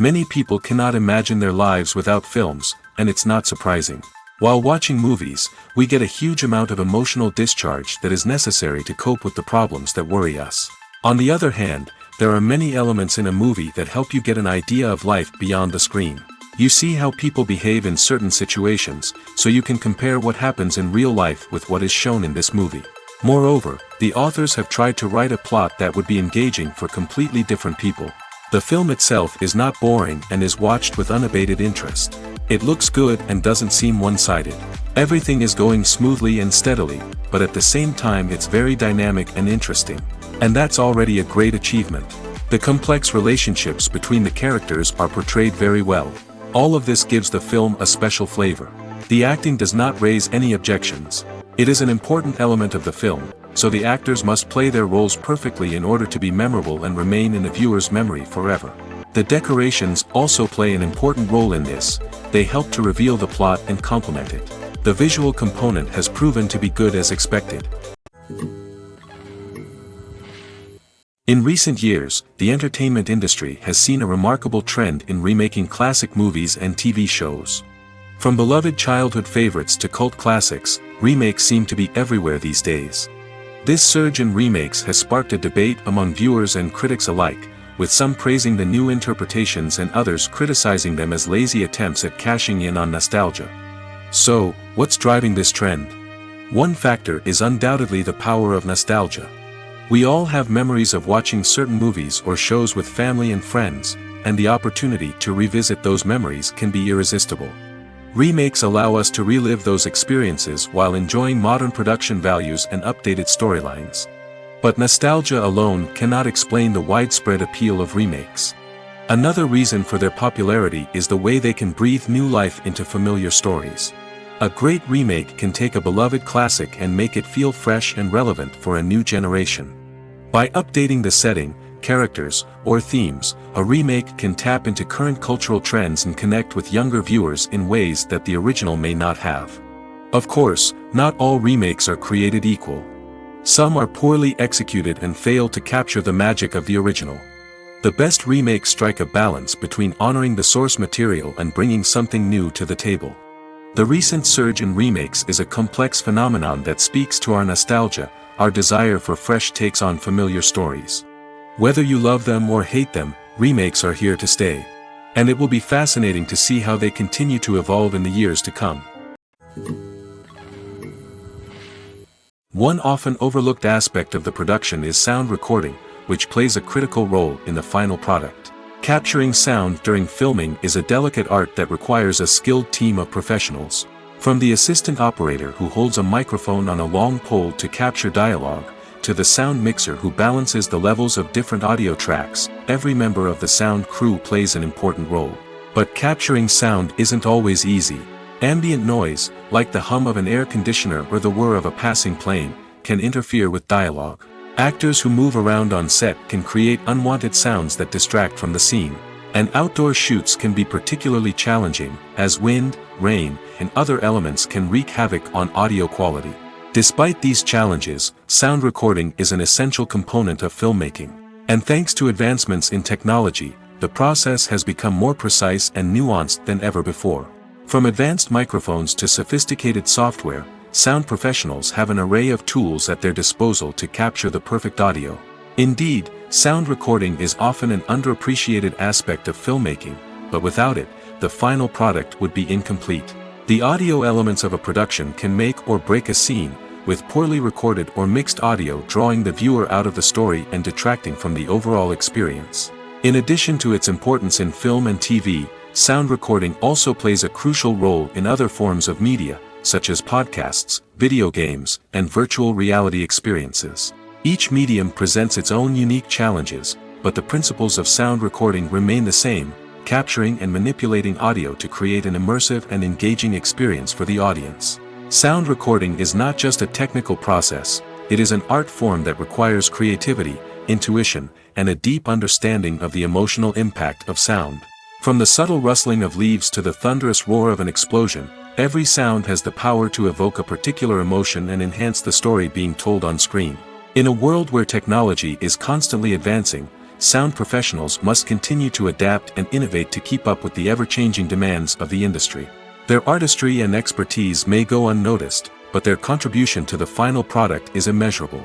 Many people cannot imagine their lives without films, and it's not surprising. While watching movies, we get a huge amount of emotional discharge that is necessary to cope with the problems that worry us. On the other hand, there are many elements in a movie that help you get an idea of life beyond the screen. You see how people behave in certain situations, so you can compare what happens in real life with what is shown in this movie. Moreover, the authors have tried to write a plot that would be engaging for completely different people. The film itself is not boring and is watched with unabated interest. It looks good and doesn't seem one-sided. Everything is going smoothly and steadily, but at the same time it's very dynamic and interesting. And that's already a great achievement. The complex relationships between the characters are portrayed very well. All of this gives the film a special flavor. The acting does not raise any objections. It is an important element of the film, so the actors must play their roles perfectly in order to be memorable and remain in the viewer's memory forever. The decorations also play an important role in this. They help to reveal the plot and complement it. The visual component has proven to be good as expected. In recent years, the entertainment industry has seen a remarkable trend in remaking classic movies and TV shows. From beloved childhood favorites to cult classics, remakes seem to be everywhere these days. This surge in remakes has sparked a debate among viewers and critics alike, with some praising the new interpretations and others criticizing them as lazy attempts at cashing in on nostalgia. So, what's driving this trend? One factor is undoubtedly the power of nostalgia. We all have memories of watching certain movies or shows with family and friends, and the opportunity to revisit those memories can be irresistible. Remakes allow us to relive those experiences while enjoying modern production values and updated storylines. But nostalgia alone cannot explain the widespread appeal of remakes. Another reason for their popularity is the way they can breathe new life into familiar stories. A great remake can take a beloved classic and make it feel fresh and relevant for a new generation. By updating the setting, characters, or themes, a remake can tap into current cultural trends and connect with younger viewers in ways that the original may not have. Of course, not all remakes are created equal. Some are poorly executed and fail to capture the magic of the original. The best remakes strike a balance between honoring the source material and bringing something new to the table. The recent surge in remakes is a complex phenomenon that speaks to our nostalgia, our desire for fresh takes on familiar stories. Whether you love them or hate them, remakes are here to stay. And it will be fascinating to see how they continue to evolve in the years to come. One often overlooked aspect of the production is sound recording, which plays a critical role in the final product. Capturing sound during filming is a delicate art that requires a skilled team of professionals. From the assistant operator who holds a microphone on a long pole to capture dialogue, to the sound mixer who balances the levels of different audio tracks, every member of the sound crew plays an important role. But capturing sound isn't always easy. Ambient noise, like the hum of an air conditioner or the whir of a passing plane, can interfere with dialogue. Actors who move around on set can create unwanted sounds that distract from the scene. And outdoor shoots can be particularly challenging, as wind, rain, and other elements can wreak havoc on audio quality. Despite these challenges, sound recording is an essential component of filmmaking. And thanks to advancements in technology, the process has become more precise and nuanced than ever before. From advanced microphones to sophisticated software, sound professionals have an array of tools at their disposal to capture the perfect audio. Indeed, sound recording is often an underappreciated aspect of filmmaking, but without it, the final product would be incomplete. The audio elements of a production can make or break a scene, with poorly recorded or mixed audio drawing the viewer out of the story and detracting from the overall experience. In addition to its importance in film and TV, sound recording also plays a crucial role in other forms of media, such as podcasts, video games, and virtual reality experiences. Each medium presents its own unique challenges, but the principles of sound recording remain the same, capturing and manipulating audio to create an immersive and engaging experience for the audience. Sound recording is not just a technical process, it is an art form that requires creativity, intuition, and a deep understanding of the emotional impact of sound. From the subtle rustling of leaves to the thunderous roar of an explosion, every sound has the power to evoke a particular emotion and enhance the story being told on screen. In a world where technology is constantly advancing, sound professionals must continue to adapt and innovate to keep up with the ever-changing demands of the industry. Their artistry and expertise may go unnoticed, but their contribution to the final product is immeasurable.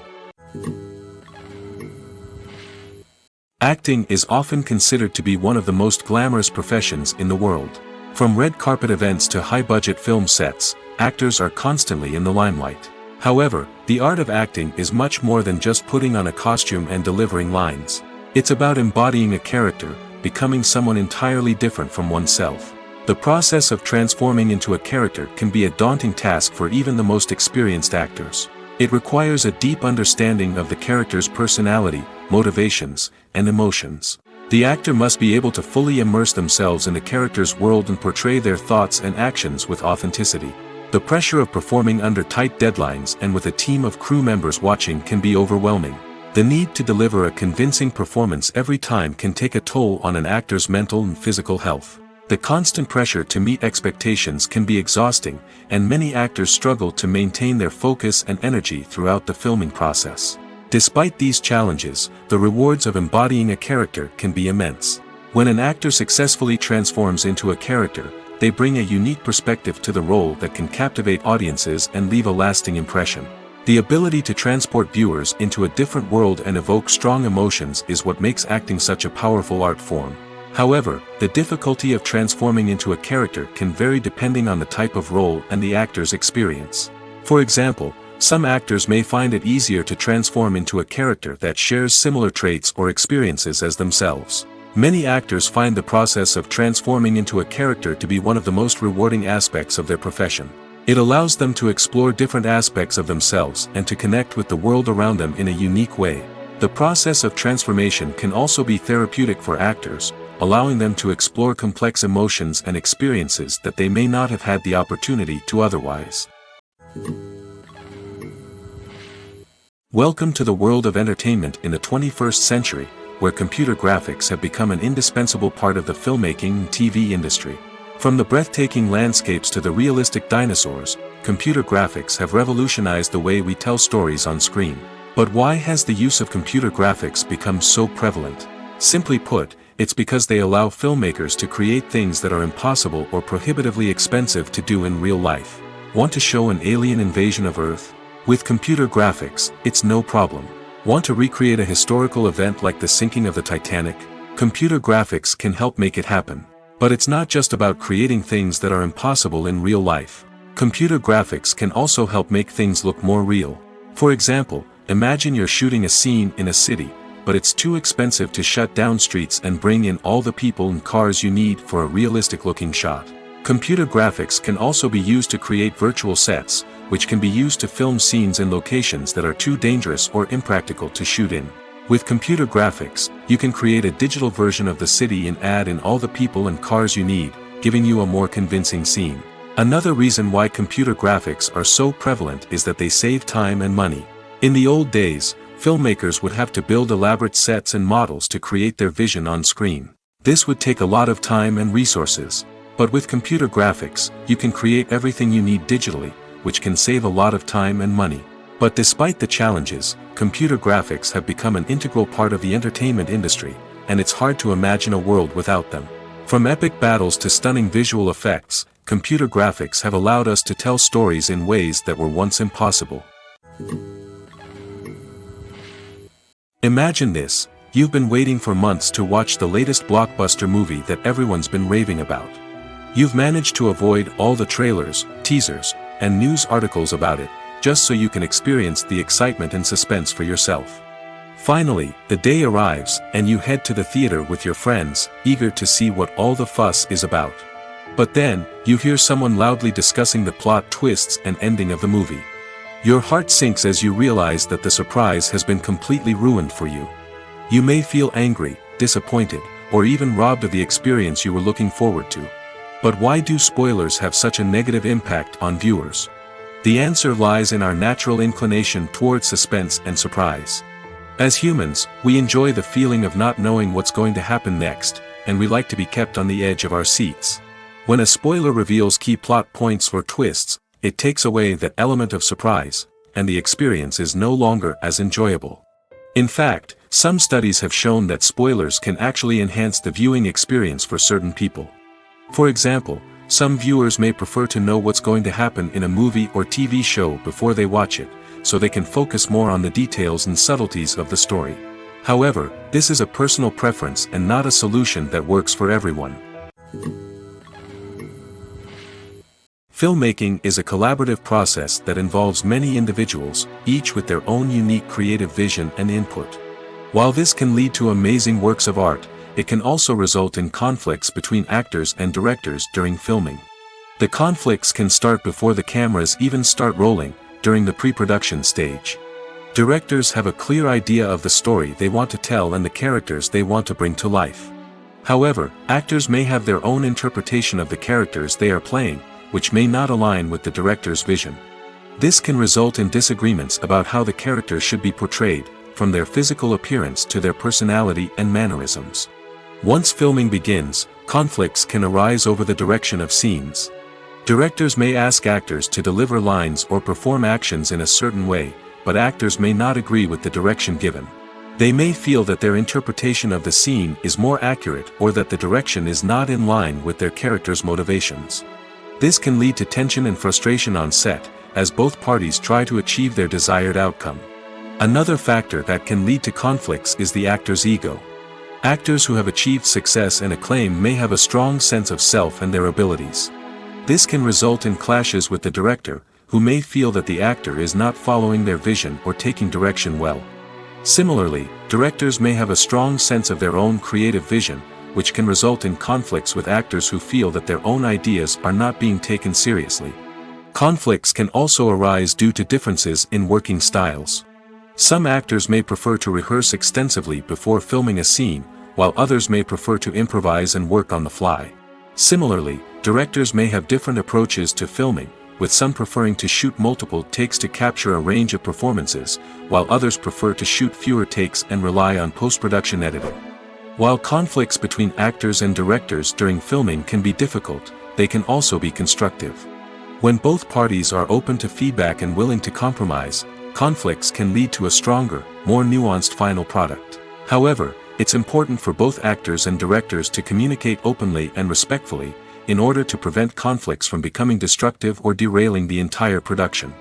Acting is often considered to be one of the most glamorous professions in the world. From red carpet events to high-budget film sets, actors are constantly in the limelight. However, the art of acting is much more than just putting on a costume and delivering lines. It's about embodying a character, becoming someone entirely different from oneself. The process of transforming into a character can be a daunting task for even the most experienced actors. It requires a deep understanding of the character's personality, motivations, and emotions. The actor must be able to fully immerse themselves in the character's world and portray their thoughts and actions with authenticity. The pressure of performing under tight deadlines and with a team of crew members watching can be overwhelming. The need to deliver a convincing performance every time can take a toll on an actor's mental and physical health. The constant pressure to meet expectations can be exhausting, and many actors struggle to maintain their focus and energy throughout the filming process. Despite these challenges, the rewards of embodying a character can be immense. When an actor successfully transforms into a character, they bring a unique perspective to the role that can captivate audiences and leave a lasting impression. The ability to transport viewers into a different world and evoke strong emotions is what makes acting such a powerful art form. However, the difficulty of transforming into a character can vary depending on the type of role and the actor's experience. For example, some actors may find it easier to transform into a character that shares similar traits or experiences as themselves. Many actors find the process of transforming into a character to be one of the most rewarding aspects of their profession. It allows them to explore different aspects of themselves and to connect with the world around them in a unique way. The process of transformation can also be therapeutic for actors, allowing them to explore complex emotions and experiences that they may not have had the opportunity to otherwise. Welcome to the world of entertainment in the 21st century, where computer graphics have become an indispensable part of the filmmaking and TV industry. From the breathtaking landscapes to the realistic dinosaurs, computer graphics have revolutionized the way we tell stories on screen. But why has the use of computer graphics become so prevalent? Simply put, it's because they allow filmmakers to create things that are impossible or prohibitively expensive to do in real life. Want to show an alien invasion of Earth? With computer graphics, it's no problem. Want to recreate a historical event like the sinking of the Titanic? Computer graphics can help make it happen. But it's not just about creating things that are impossible in real life. Computer graphics can also help make things look more real. For example, imagine you're shooting a scene in a city, but it's too expensive to shut down streets and bring in all the people and cars you need for a realistic-looking shot. Computer graphics can also be used to create virtual sets, which can be used to film scenes in locations that are too dangerous or impractical to shoot in. With computer graphics, you can create a digital version of the city and add in all the people and cars you need, giving you a more convincing scene. Another reason why computer graphics are so prevalent is that they save time and money. In the old days, filmmakers would have to build elaborate sets and models to create their vision on screen. This would take a lot of time and resources. But with computer graphics, you can create everything you need digitally, which can save a lot of time and money. But despite the challenges, computer graphics have become an integral part of the entertainment industry, and it's hard to imagine a world without them. From epic battles to stunning visual effects, computer graphics have allowed us to tell stories in ways that were once impossible. Imagine this: you've been waiting for months to watch the latest blockbuster movie that everyone's been raving about. You've managed to avoid all the trailers, teasers, and news articles about it, just so you can experience the excitement and suspense for yourself. Finally, the day arrives, and you head to the theater with your friends, eager to see what all the fuss is about. But then, you hear someone loudly discussing the plot twists and ending of the movie. Your heart sinks as you realize that the surprise has been completely ruined for you. You may feel angry, disappointed, or even robbed of the experience you were looking forward to. But why do spoilers have such a negative impact on viewers? The answer lies in our natural inclination towards suspense and surprise. As humans, we enjoy the feeling of not knowing what's going to happen next, and we like to be kept on the edge of our seats. When a spoiler reveals key plot points or twists, it takes away that element of surprise, and the experience is no longer as enjoyable. In fact, some studies have shown that spoilers can actually enhance the viewing experience for certain people. For example, some viewers may prefer to know what's going to happen in a movie or TV show before they watch it, so they can focus more on the details and subtleties of the story. However, this is a personal preference and not a solution that works for everyone. Filmmaking is a collaborative process that involves many individuals, each with their own unique creative vision and input. While this can lead to amazing works of art, it can also result in conflicts between actors and directors during filming. The conflicts can start before the cameras even start rolling, during the pre-production stage. Directors have a clear idea of the story they want to tell and the characters they want to bring to life. However, actors may have their own interpretation of the characters they are playing, which may not align with the director's vision. This can result in disagreements about how the character should be portrayed, from their physical appearance to their personality and mannerisms. Once filming begins, conflicts can arise over the direction of scenes. Directors may ask actors to deliver lines or perform actions in a certain way, but actors may not agree with the direction given. They may feel that their interpretation of the scene is more accurate or that the direction is not in line with their character's motivations. This can lead to tension and frustration on set, as both parties try to achieve their desired outcome. Another factor that can lead to conflicts is the actor's ego. Actors who have achieved success and acclaim may have a strong sense of self and their abilities. This can result in clashes with the director, who may feel that the actor is not following their vision or taking direction well. Similarly, directors may have a strong sense of their own creative vision, which can result in conflicts with actors who feel that their own ideas are not being taken seriously. Conflicts can also arise due to differences in working styles. Some actors may prefer to rehearse extensively before filming a scene, while others may prefer to improvise and work on the fly. Similarly, directors may have different approaches to filming, with some preferring to shoot multiple takes to capture a range of performances, while others prefer to shoot fewer takes and rely on post-production editing. While conflicts between actors and directors during filming can be difficult, they can also be constructive. When both parties are open to feedback and willing to compromise, conflicts can lead to a stronger, more nuanced final product. However, it's important for both actors and directors to communicate openly and respectfully, in order to prevent conflicts from becoming destructive or derailing the entire production.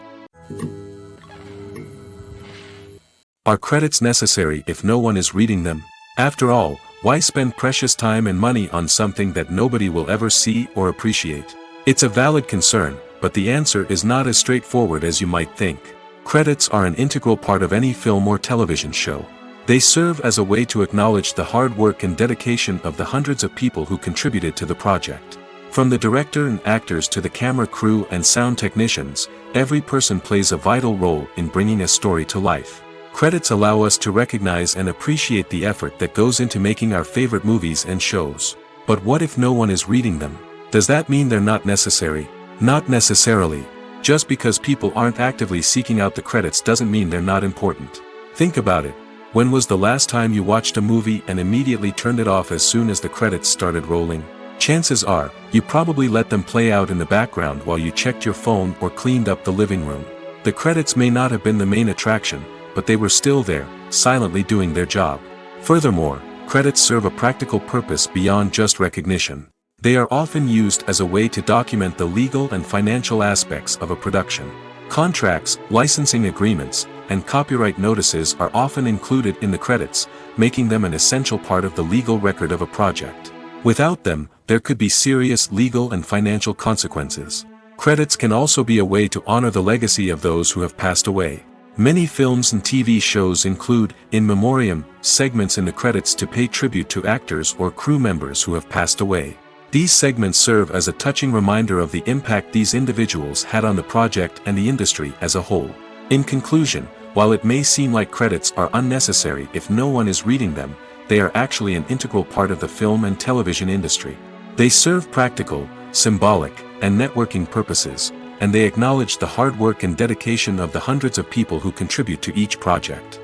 Are credits necessary if no one is reading them? After all, why spend precious time and money on something that nobody will ever see or appreciate? It's a valid concern, but the answer is not as straightforward as you might think. Credits are an integral part of any film or television show. They serve as a way to acknowledge the hard work and dedication of the hundreds of people who contributed to the project. From the director and actors to the camera crew and sound technicians, every person plays a vital role in bringing a story to life. Credits allow us to recognize and appreciate the effort that goes into making our favorite movies and shows. But what if no one is reading them? Does that mean they're not necessary? Not necessarily. Just because people aren't actively seeking out the credits doesn't mean they're not important. Think about it. When was the last time you watched a movie and immediately turned it off as soon as the credits started rolling? Chances are, you probably let them play out in the background while you checked your phone or cleaned up the living room. The credits may not have been the main attraction, but they were still there, silently doing their job. Furthermore, credits serve a practical purpose beyond just recognition. They are often used as a way to document the legal and financial aspects of a production. Contracts, licensing agreements, and copyright notices are often included in the credits, making them an essential part of the legal record of a project. Without them, there could be serious legal and financial consequences. Credits can also be a way to honor the legacy of those who have passed away. Many films and TV shows include, in memoriam, segments in the credits to pay tribute to actors or crew members who have passed away. These segments serve as a touching reminder of the impact these individuals had on the project and the industry as a whole. In conclusion, while it may seem like credits are unnecessary if no one is reading them, they are actually an integral part of the film and television industry. They serve practical, symbolic, and networking purposes, and they acknowledge the hard work and dedication of the hundreds of people who contribute to each project.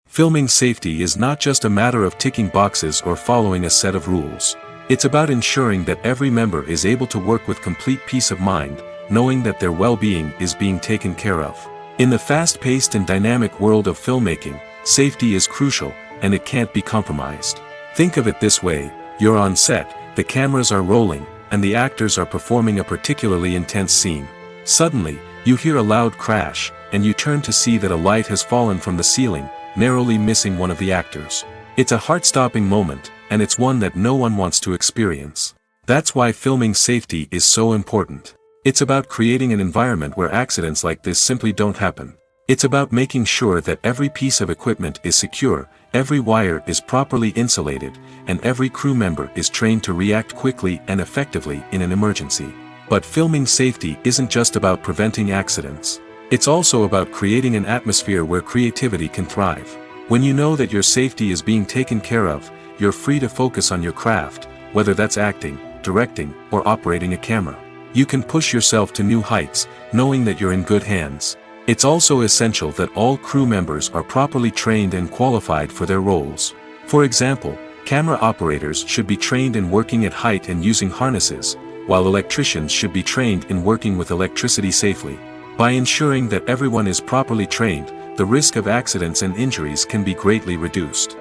Filming safety is not just a matter of ticking boxes or following a set of rules. It's about ensuring that every member is able to work with complete peace of mind, knowing that their well-being is being taken care of. In the fast-paced and dynamic world of filmmaking, safety is crucial, and it can't be compromised. Think of it this way: you're on set, the cameras are rolling, and the actors are performing a particularly intense scene. Suddenly, you hear a loud crash, and you turn to see that a light has fallen from the ceiling, narrowly missing one of the actors. It's a heart-stopping moment, and it's one that no one wants to experience. That's why filming safety is so important. It's about creating an environment where accidents like this simply don't happen. It's about making sure that every piece of equipment is secure, every wire is properly insulated, and every crew member is trained to react quickly and effectively in an emergency. But filming safety isn't just about preventing accidents. It's also about creating an atmosphere where creativity can thrive. When you know that your safety is being taken care of, you're free to focus on your craft, whether that's acting, directing, or operating a camera. You can push yourself to new heights, knowing that you're in good hands. It's also essential that all crew members are properly trained and qualified for their roles. For example, camera operators should be trained in working at height and using harnesses, while electricians should be trained in working with electricity safely. By ensuring that everyone is properly trained, the risk of accidents and injuries can be greatly reduced.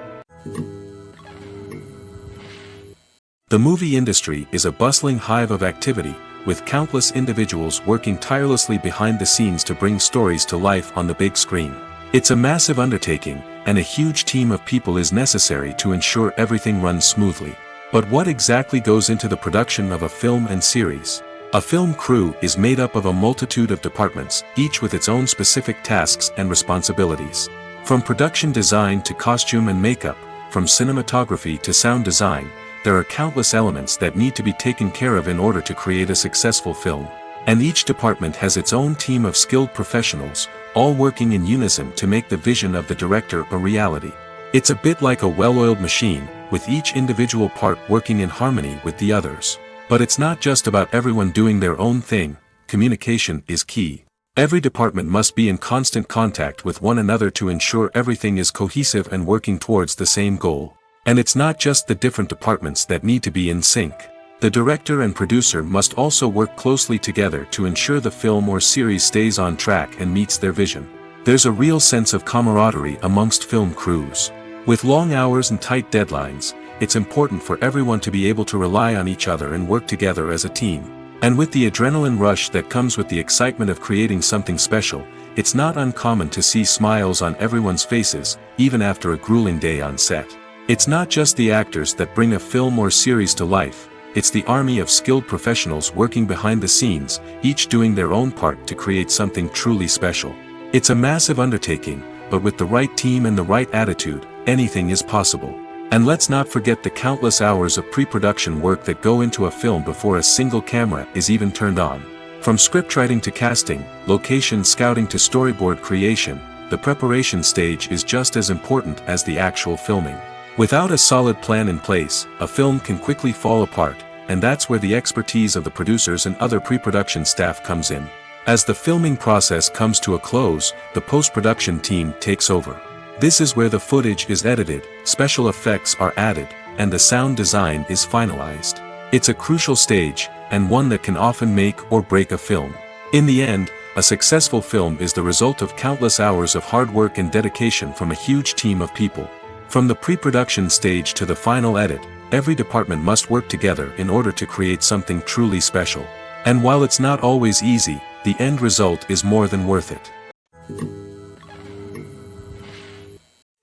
The movie industry is a bustling hive of activity, with countless individuals working tirelessly behind the scenes to bring stories to life on the big screen. It's a massive undertaking, and a huge team of people is necessary to ensure everything runs smoothly. But what exactly goes into the production of a film and series? A film crew is made up of a multitude of departments, each with its own specific tasks and responsibilities. From production design to costume and makeup, from cinematography to sound design, there are countless elements that need to be taken care of in order to create a successful film. And each department has its own team of skilled professionals, all working in unison to make the vision of the director a reality. It's a bit like a well-oiled machine, with each individual part working in harmony with the others. But it's not just about everyone doing their own thing. Communication is key. Every department must be in constant contact with one another to ensure everything is cohesive and working towards the same goal. And it's not just the different departments that need to be in sync. The director and producer must also work closely together to ensure the film or series stays on track and meets their vision. There's a real sense of camaraderie amongst film crews. With long hours and tight deadlines, it's important for everyone to be able to rely on each other and work together as a team. And with the adrenaline rush that comes with the excitement of creating something special, it's not uncommon to see smiles on everyone's faces, even after a grueling day on set. It's not just the actors that bring a film or series to life, it's the army of skilled professionals working behind the scenes, each doing their own part to create something truly special. It's a massive undertaking, but with the right team and the right attitude, anything is possible. And let's not forget the countless hours of pre-production work that go into a film before a single camera is even turned on. From scriptwriting to casting, location scouting to storyboard creation, the preparation stage is just as important as the actual filming. Without a solid plan in place, a film can quickly fall apart, and that's where the expertise of the producers and other pre-production staff comes in. As the filming process comes to a close, the post-production team takes over. This is where the footage is edited, special effects are added, and the sound design is finalized. It's a crucial stage, and one that can often make or break a film. In the end, a successful film is the result of countless hours of hard work and dedication from a huge team of people. From the pre-production stage to the final edit, every department must work together in order to create something truly special. And while it's not always easy, the end result is more than worth it.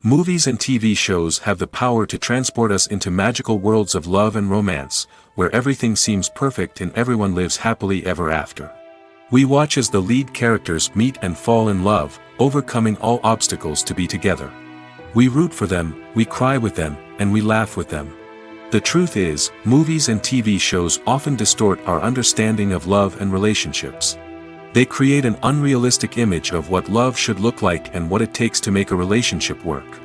Movies and TV shows have the power to transport us into magical worlds of love and romance, where everything seems perfect and everyone lives happily ever after. We watch as the lead characters meet and fall in love, overcoming all obstacles to be together. We root for them, we cry with them, and we laugh with them. The truth is, movies and TV shows often distort our understanding of love and relationships. They create an unrealistic image of what love should look like and what it takes to make a relationship work.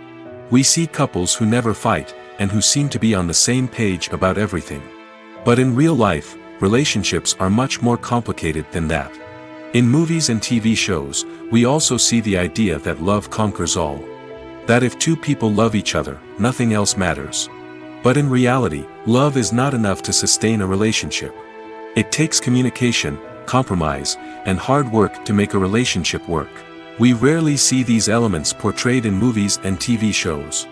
We see couples who never fight, and who seem to be on the same page about everything. But in real life, relationships are much more complicated than that. In movies and TV shows, we also see the idea that love conquers all. That if two people love each other, nothing else matters. But in reality, love is not enough to sustain a relationship. It takes communication, compromise, and hard work to make a relationship work. We rarely see these elements portrayed in movies and TV shows.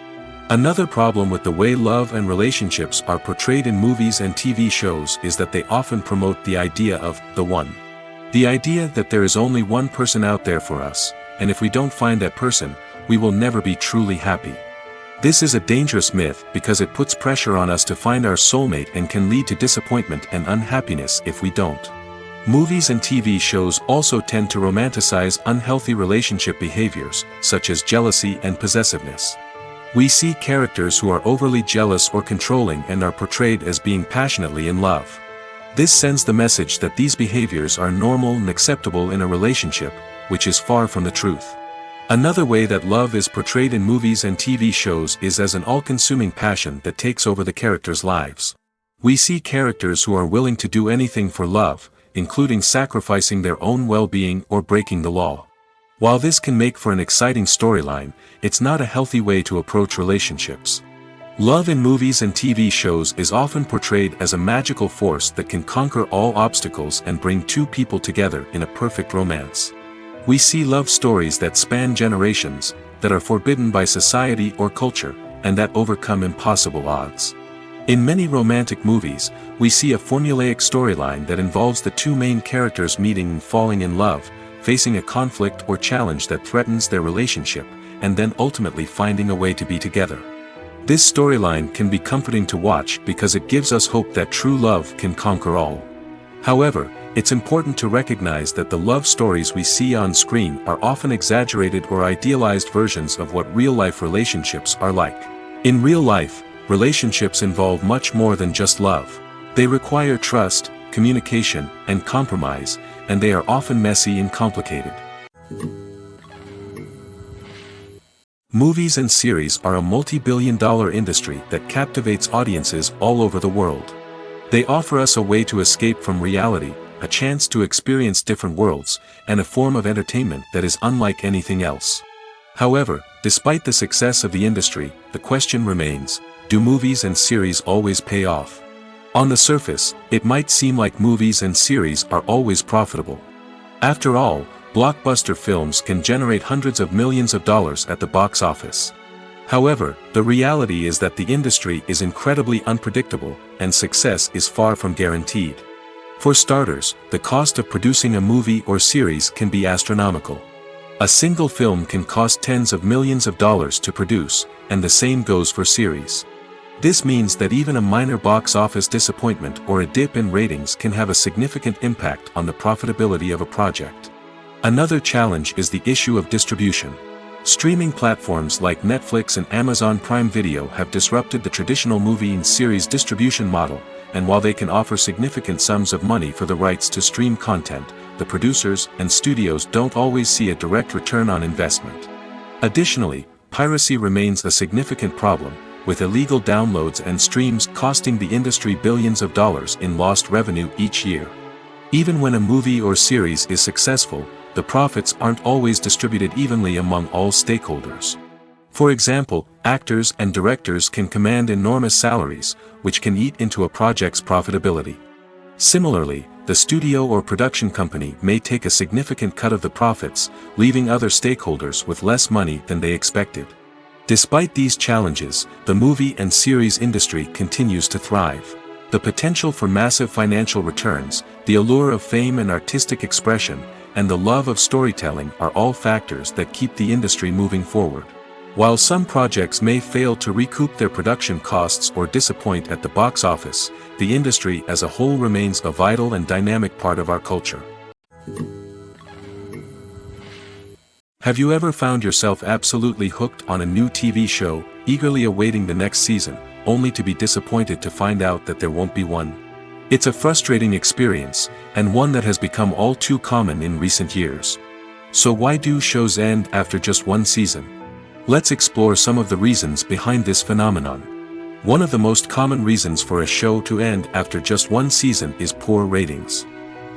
Another problem with the way love and relationships are portrayed in movies and TV shows is that they often promote the idea of the one. The idea that there is only one person out there for us, and if we don't find that person, we will never be truly happy. This is a dangerous myth because it puts pressure on us to find our soulmate and can lead to disappointment and unhappiness if we don't. Movies and TV shows also tend to romanticize unhealthy relationship behaviors, such as jealousy and possessiveness. We see characters who are overly jealous or controlling and are portrayed as being passionately in love. This sends the message that these behaviors are normal and acceptable in a relationship, which is far from the truth. Another way that love is portrayed in movies and TV shows is as an all-consuming passion that takes over the characters' lives. We see characters who are willing to do anything for love, including sacrificing their own well-being or breaking the law. While this can make for an exciting storyline, it's not a healthy way to approach relationships. Love in movies and TV shows is often portrayed as a magical force that can conquer all obstacles and bring two people together in a perfect romance. We see love stories that span generations, that are forbidden by society or culture, and that overcome impossible odds. In many romantic movies, we see a formulaic storyline that involves the two main characters meeting and falling in love, facing a conflict or challenge that threatens their relationship, and then ultimately finding a way to be together. This storyline can be comforting to watch because it gives us hope that true love can conquer all. However, it's important to recognize that the love stories we see on screen are often exaggerated or idealized versions of what real-life relationships are like. In real life, relationships involve much more than just love. They require trust, communication, and compromise, and they are often messy and complicated. Movies and series are a multi-billion-dollar industry that captivates audiences all over the world. They offer us a way to escape from reality, a chance to experience different worlds, and a form of entertainment that is unlike anything else. However, despite the success of the industry, the question remains, do movies and series always pay off? On the surface, it might seem like movies and series are always profitable. After all, blockbuster films can generate hundreds of millions of dollars at the box office. However, the reality is that the industry is incredibly unpredictable, and success is far from guaranteed. For starters, the cost of producing a movie or series can be astronomical. A single film can cost tens of millions of dollars to produce, and the same goes for series. This means that even a minor box office disappointment or a dip in ratings can have a significant impact on the profitability of a project. Another challenge is the issue of distribution. Streaming platforms like Netflix and Amazon Prime Video have disrupted the traditional movie and series distribution model, and while they can offer significant sums of money for the rights to stream content, the producers and studios don't always see a direct return on investment. Additionally, piracy remains a significant problem, with illegal downloads and streams costing the industry billions of dollars in lost revenue each year. Even when a movie or series is successful, the profits aren't always distributed evenly among all stakeholders. For example, actors and directors can command enormous salaries, which can eat into a project's profitability. Similarly, the studio or production company may take a significant cut of the profits, leaving other stakeholders with less money than they expected. Despite these challenges, the movie and series industry continues to thrive. The potential for massive financial returns, the allure of fame and artistic expression, and the love of storytelling are all factors that keep the industry moving forward. While some projects may fail to recoup their production costs or disappoint at the box office, the industry as a whole remains a vital and dynamic part of our culture. Have you ever found yourself absolutely hooked on a new TV show, eagerly awaiting the next season, only to be disappointed to find out that there won't be one? It's a frustrating experience, and one that has become all too common in recent years. So why do shows end after just one season? Let's explore some of the reasons behind this phenomenon. One of the most common reasons for a show to end after just one season is poor ratings.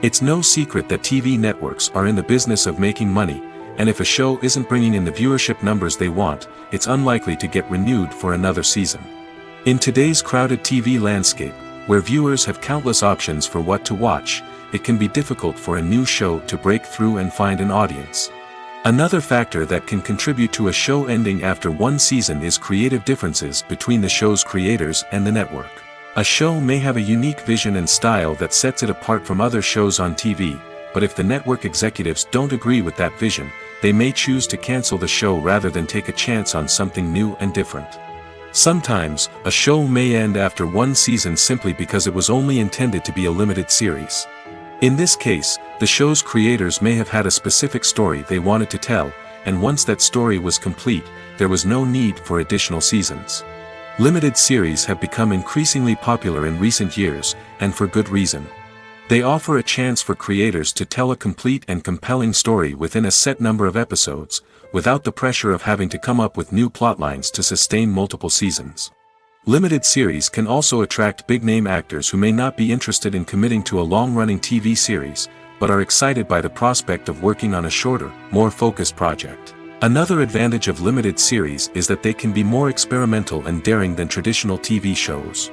It's no secret that TV networks are in the business of making money, and if a show isn't bringing in the viewership numbers they want, it's unlikely to get renewed for another season. In today's crowded TV landscape, where viewers have countless options for what to watch, it can be difficult for a new show to break through and find an audience. Another factor that can contribute to a show ending after one season is creative differences between the show's creators and the network. A show may have a unique vision and style that sets it apart from other shows on TV, but if the network executives don't agree with that vision, they may choose to cancel the show rather than take a chance on something new and different. Sometimes, a show may end after one season simply because it was only intended to be a limited series. In this case, the show's creators may have had a specific story they wanted to tell, and once that story was complete, there was no need for additional seasons. Limited series have become increasingly popular in recent years, and for good reason. They offer a chance for creators to tell a complete and compelling story within a set number of episodes, without the pressure of having to come up with new plotlines to sustain multiple seasons. Limited series can also attract big-name actors who may not be interested in committing to a long-running TV series, but are excited by the prospect of working on a shorter, more focused project. Another advantage of limited series is that they can be more experimental and daring than traditional TV shows.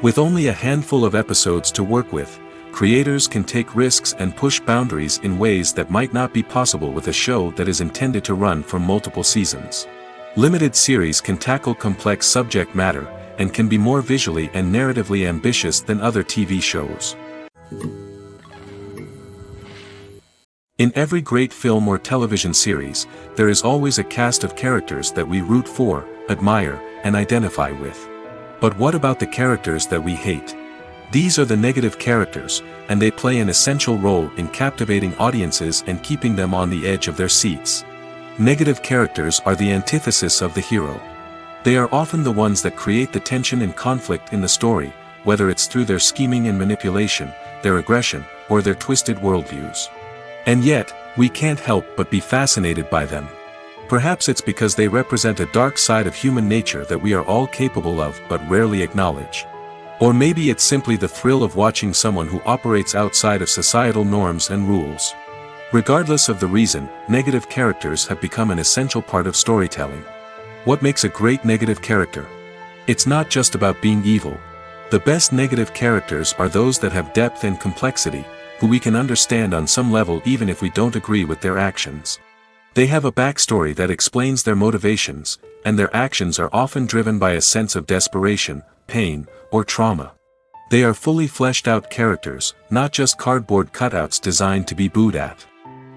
With only a handful of episodes to work with, creators can take risks and push boundaries in ways that might not be possible with a show that is intended to run for multiple seasons. Limited series can tackle complex subject matter, and can be more visually and narratively ambitious than other TV shows. In every great film or television series, there is always a cast of characters that we root for, admire, and identify with. But what about the characters that we hate? These are the negative characters, and they play an essential role in captivating audiences and keeping them on the edge of their seats. Negative characters are the antithesis of the hero. They are often the ones that create the tension and conflict in the story, whether it's through their scheming and manipulation, their aggression, or their twisted worldviews. And yet, we can't help but be fascinated by them. Perhaps it's because they represent a dark side of human nature that we are all capable of but rarely acknowledge. Or maybe it's simply the thrill of watching someone who operates outside of societal norms and rules. Regardless of the reason, negative characters have become an essential part of storytelling. What makes a great negative character? It's not just about being evil. The best negative characters are those that have depth and complexity, who we can understand on some level even if we don't agree with their actions. They have a backstory that explains their motivations, and their actions are often driven by a sense of desperation, pain, or trauma. They are fully fleshed out characters, not just cardboard cutouts designed to be booed at.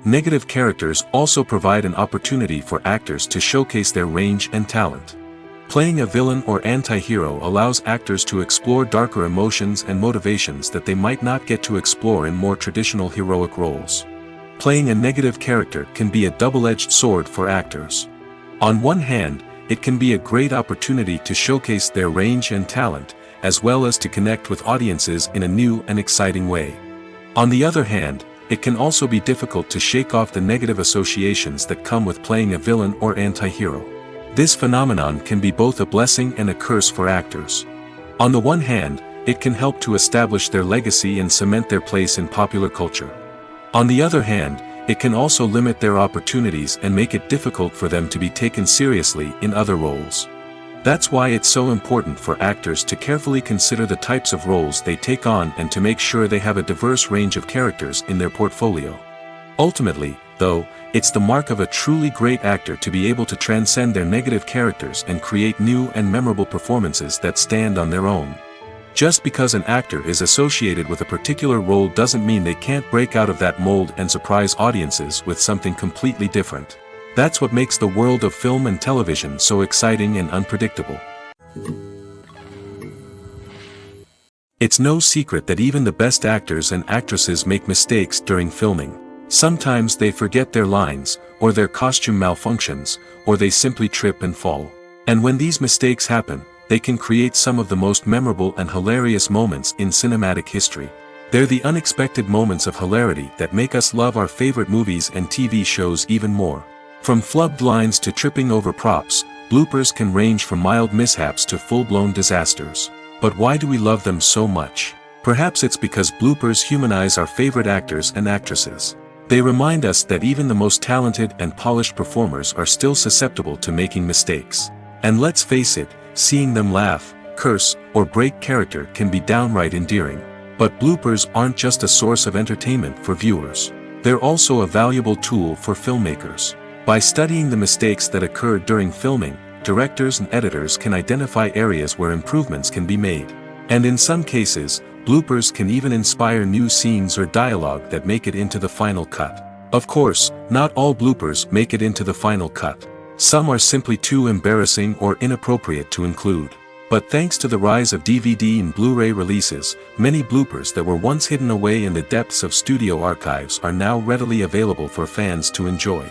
Negative characters also provide an opportunity for actors to showcase their range and talent. Playing a villain or anti-hero allows actors to explore darker emotions and motivations that they might not get to explore in more traditional heroic roles. Playing a negative character can be a double-edged sword for actors. On one hand, it can be a great opportunity to showcase their range and talent, as well as to connect with audiences in a new and exciting way. On the other hand, it can also be difficult to shake off the negative associations that come with playing a villain or anti-hero. This phenomenon can be both a blessing and a curse for actors. On the one hand, it can help to establish their legacy and cement their place in popular culture. On the other hand, it can also limit their opportunities and make it difficult for them to be taken seriously in other roles. That's why it's so important for actors to carefully consider the types of roles they take on and to make sure they have a diverse range of characters in their portfolio. Ultimately, though, it's the mark of a truly great actor to be able to transcend their negative characters and create new and memorable performances that stand on their own. Just because an actor is associated with a particular role doesn't mean they can't break out of that mold and surprise audiences with something completely different. That's what makes the world of film and television so exciting and unpredictable. It's no secret that even the best actors and actresses make mistakes during filming. Sometimes they forget their lines, or their costume malfunctions, or they simply trip and fall. And when these mistakes happen, they can create some of the most memorable and hilarious moments in cinematic history. They're the unexpected moments of hilarity that make us love our favorite movies and TV shows even more. From flubbed lines to tripping over props, bloopers can range from mild mishaps to full-blown disasters. But why do we love them so much? Perhaps it's because bloopers humanize our favorite actors and actresses. They remind us that even the most talented and polished performers are still susceptible to making mistakes. And let's face it, seeing them laugh, curse, or break character can be downright endearing. But bloopers aren't just a source of entertainment for viewers. They're also a valuable tool for filmmakers. By studying the mistakes that occurred during filming, directors and editors can identify areas where improvements can be made. And in some cases, bloopers can even inspire new scenes or dialogue that make it into the final cut. Of course, not all bloopers make it into the final cut. Some are simply too embarrassing or inappropriate to include. But thanks to the rise of DVD and Blu-ray releases, many bloopers that were once hidden away in the depths of studio archives are now readily available for fans to enjoy.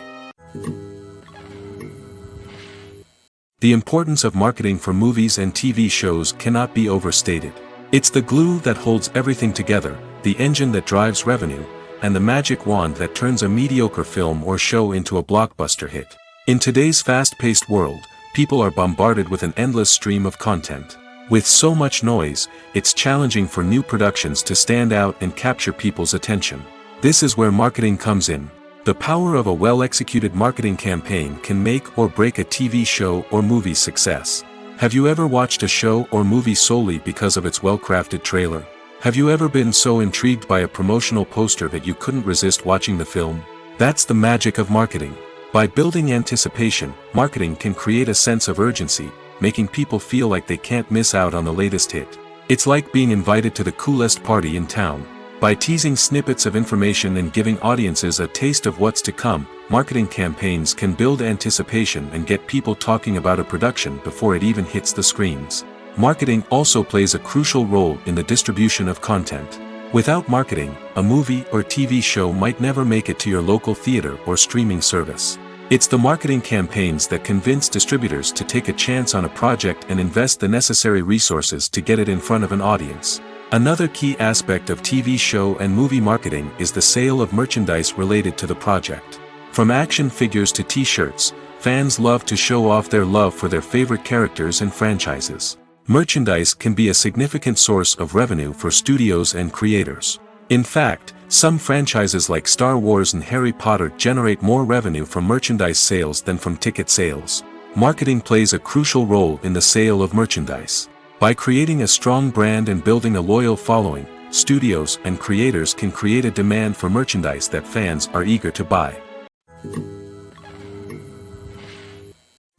The importance of marketing for movies and TV shows cannot be overstated. It's the glue that holds everything together, the engine that drives revenue, and the magic wand that turns a mediocre film or show into a blockbuster hit. In today's fast-paced world, people are bombarded with an endless stream of content. With so much noise, it's challenging for new productions to stand out and capture people's attention. This is where marketing comes in. The power of a well-executed marketing campaign can make or break a TV show or movie's success. Have you ever watched a show or movie solely because of its well-crafted trailer? Have you ever been so intrigued by a promotional poster that you couldn't resist watching the film? That's the magic of marketing. By building anticipation, marketing can create a sense of urgency, making people feel like they can't miss out on the latest hit. It's like being invited to the coolest party in town. By teasing snippets of information and giving audiences a taste of what's to come, marketing campaigns can build anticipation and get people talking about a production before it even hits the screens. Marketing also plays a crucial role in the distribution of content. Without marketing, a movie or TV show might never make it to your local theater or streaming service. It's the marketing campaigns that convince distributors to take a chance on a project and invest the necessary resources to get it in front of an audience. Another key aspect of TV show and movie marketing is the sale of merchandise related to the project. From action figures to t-shirts, fans love to show off their love for their favorite characters and franchises. Merchandise can be a significant source of revenue for studios and creators. In fact, some franchises like Star Wars and Harry Potter generate more revenue from merchandise sales than from ticket sales. Marketing plays a crucial role in the sale of merchandise. By creating a strong brand and building a loyal following, studios and creators can create a demand for merchandise that fans are eager to buy.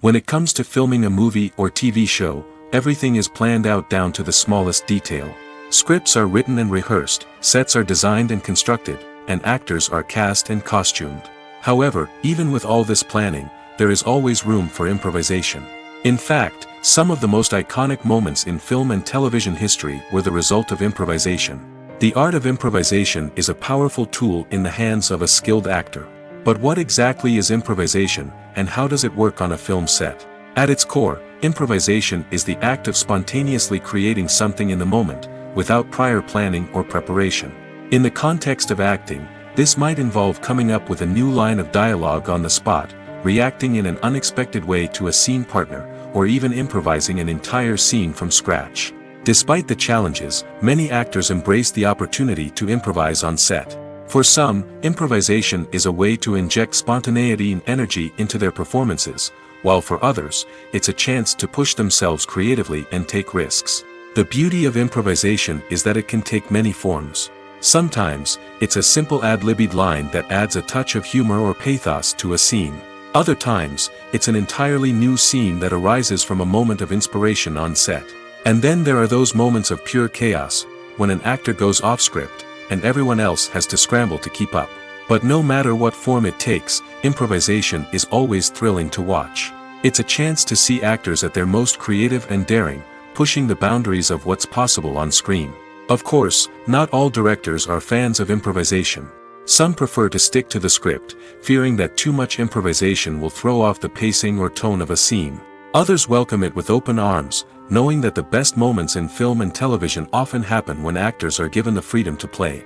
When it comes to filming a movie or TV show, everything is planned out down to the smallest detail. Scripts are written and rehearsed, sets are designed and constructed, and actors are cast and costumed. However, even with all this planning, there is always room for improvisation. In fact, some of the most iconic moments in film and television history were the result of improvisation. The art of improvisation is a powerful tool in the hands of a skilled actor. But what exactly is improvisation, and how does it work on a film set? At its core, improvisation is the act of spontaneously creating something in the moment, without prior planning or preparation. In the context of acting, this might involve coming up with a new line of dialogue on the spot, reacting in an unexpected way to a scene partner, or even improvising an entire scene from scratch. Despite the challenges, many actors embrace the opportunity to improvise on set. For some, improvisation is a way to inject spontaneity and energy into their performances, while for others, it's a chance to push themselves creatively and take risks. The beauty of improvisation is that it can take many forms. Sometimes, it's a simple ad-libbed line that adds a touch of humor or pathos to a scene. Other times, it's an entirely new scene that arises from a moment of inspiration on set. And then there are those moments of pure chaos, when an actor goes off script, and everyone else has to scramble to keep up. But no matter what form it takes, improvisation is always thrilling to watch. It's a chance to see actors at their most creative and daring, pushing the boundaries of what's possible on screen. Of course, not all directors are fans of improvisation. Some prefer to stick to the script, fearing that too much improvisation will throw off the pacing or tone of a scene. Others welcome it with open arms, knowing that the best moments in film and television often happen when actors are given the freedom to play.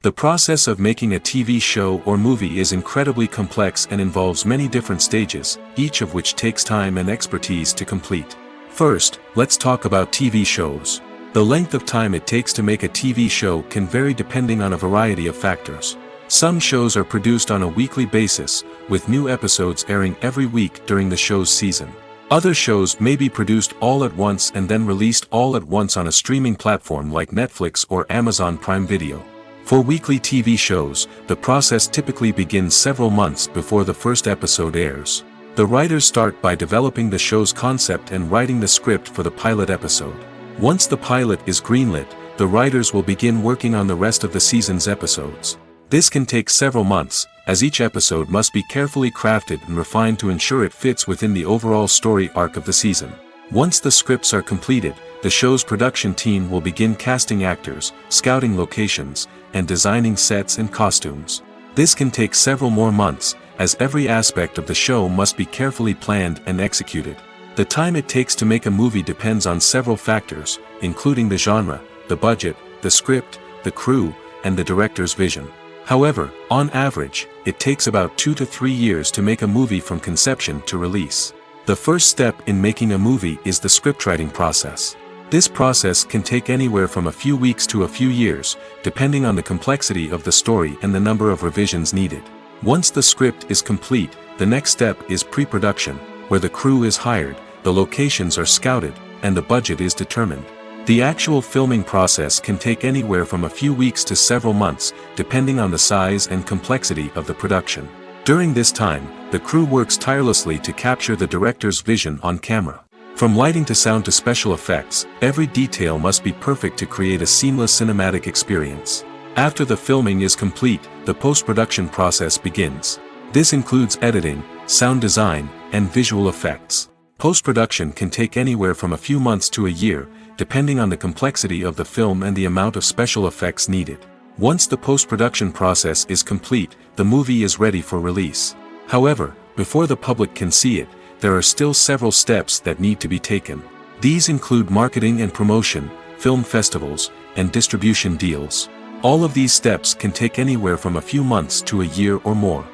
The process of making a TV show or movie is incredibly complex and involves many different stages, each of which takes time and expertise to complete. First, let's talk about TV shows. The length of time it takes to make a TV show can vary depending on a variety of factors. Some shows are produced on a weekly basis, with new episodes airing every week during the show's season. Other shows may be produced all at once and then released all at once on a streaming platform like Netflix or Amazon Prime Video. For weekly TV shows, the process typically begins several months before the first episode airs. The writers start by developing the show's concept and writing the script for the pilot episode. Once the pilot is greenlit, the writers will begin working on the rest of the season's episodes. This can take several months, as each episode must be carefully crafted and refined to ensure it fits within the overall story arc of the season. Once the scripts are completed, the show's production team will begin casting actors, scouting locations, and designing sets and costumes. This can take several more months, as every aspect of the show must be carefully planned and executed. The time it takes to make a movie depends on several factors, including the genre, the budget, the script, the crew, and the director's vision. However, on average, it takes about 2 to 3 years to make a movie from conception to release. The first step in making a movie is the scriptwriting process. This process can take anywhere from a few weeks to a few years, depending on the complexity of the story and the number of revisions needed. Once the script is complete, the next step is pre-production, where the crew is hired, the locations are scouted, and the budget is determined. The actual filming process can take anywhere from a few weeks to several months, depending on the size and complexity of the production. During this time, the crew works tirelessly to capture the director's vision on camera. From lighting to sound to special effects, every detail must be perfect to create a seamless cinematic experience. After the filming is complete, the post-production process begins. This includes editing, sound design, and visual effects. Post-production can take anywhere from a few months to a year, depending on the complexity of the film and the amount of special effects needed. Once the post-production process is complete, the movie is ready for release. However, before the public can see it, there are still several steps that need to be taken. These include marketing and promotion, film festivals, and distribution deals. All of these steps can take anywhere from a few months to a year or more.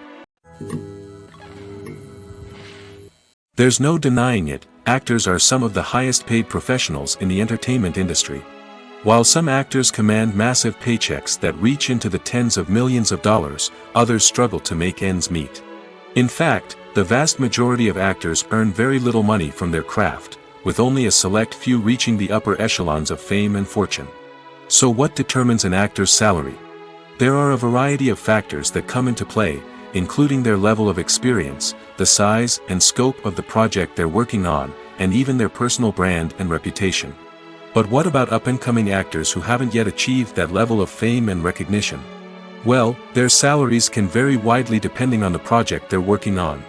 There's no denying it, actors are some of the highest paid professionals in the entertainment industry. While some actors command massive paychecks that reach into the tens of millions of dollars, others struggle to make ends meet. In fact, the vast majority of actors earn very little money from their craft, with only a select few reaching the upper echelons of fame and fortune. So what determines an actor's salary? There are a variety of factors that come into play, including their level of experience, the size and scope of the project they're working on, and even their personal brand and reputation. But what about up-and-coming actors who haven't yet achieved that level of fame and recognition? Well, their salaries can vary widely depending on the project they're working on.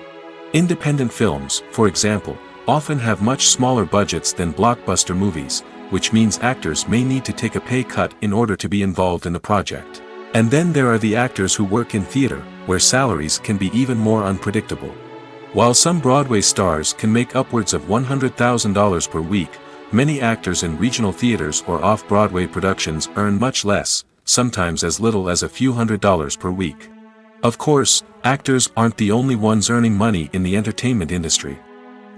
Independent films, for example, often have much smaller budgets than blockbuster movies, which means actors may need to take a pay cut in order to be involved in the project. And then there are the actors who work in theater, where salaries can be even more unpredictable. While some Broadway stars can make upwards of $100,000 per week, many actors in regional theaters or off-Broadway productions earn much less, sometimes as little as a few $100s per week. Of course, actors aren't the only ones earning money in the entertainment industry.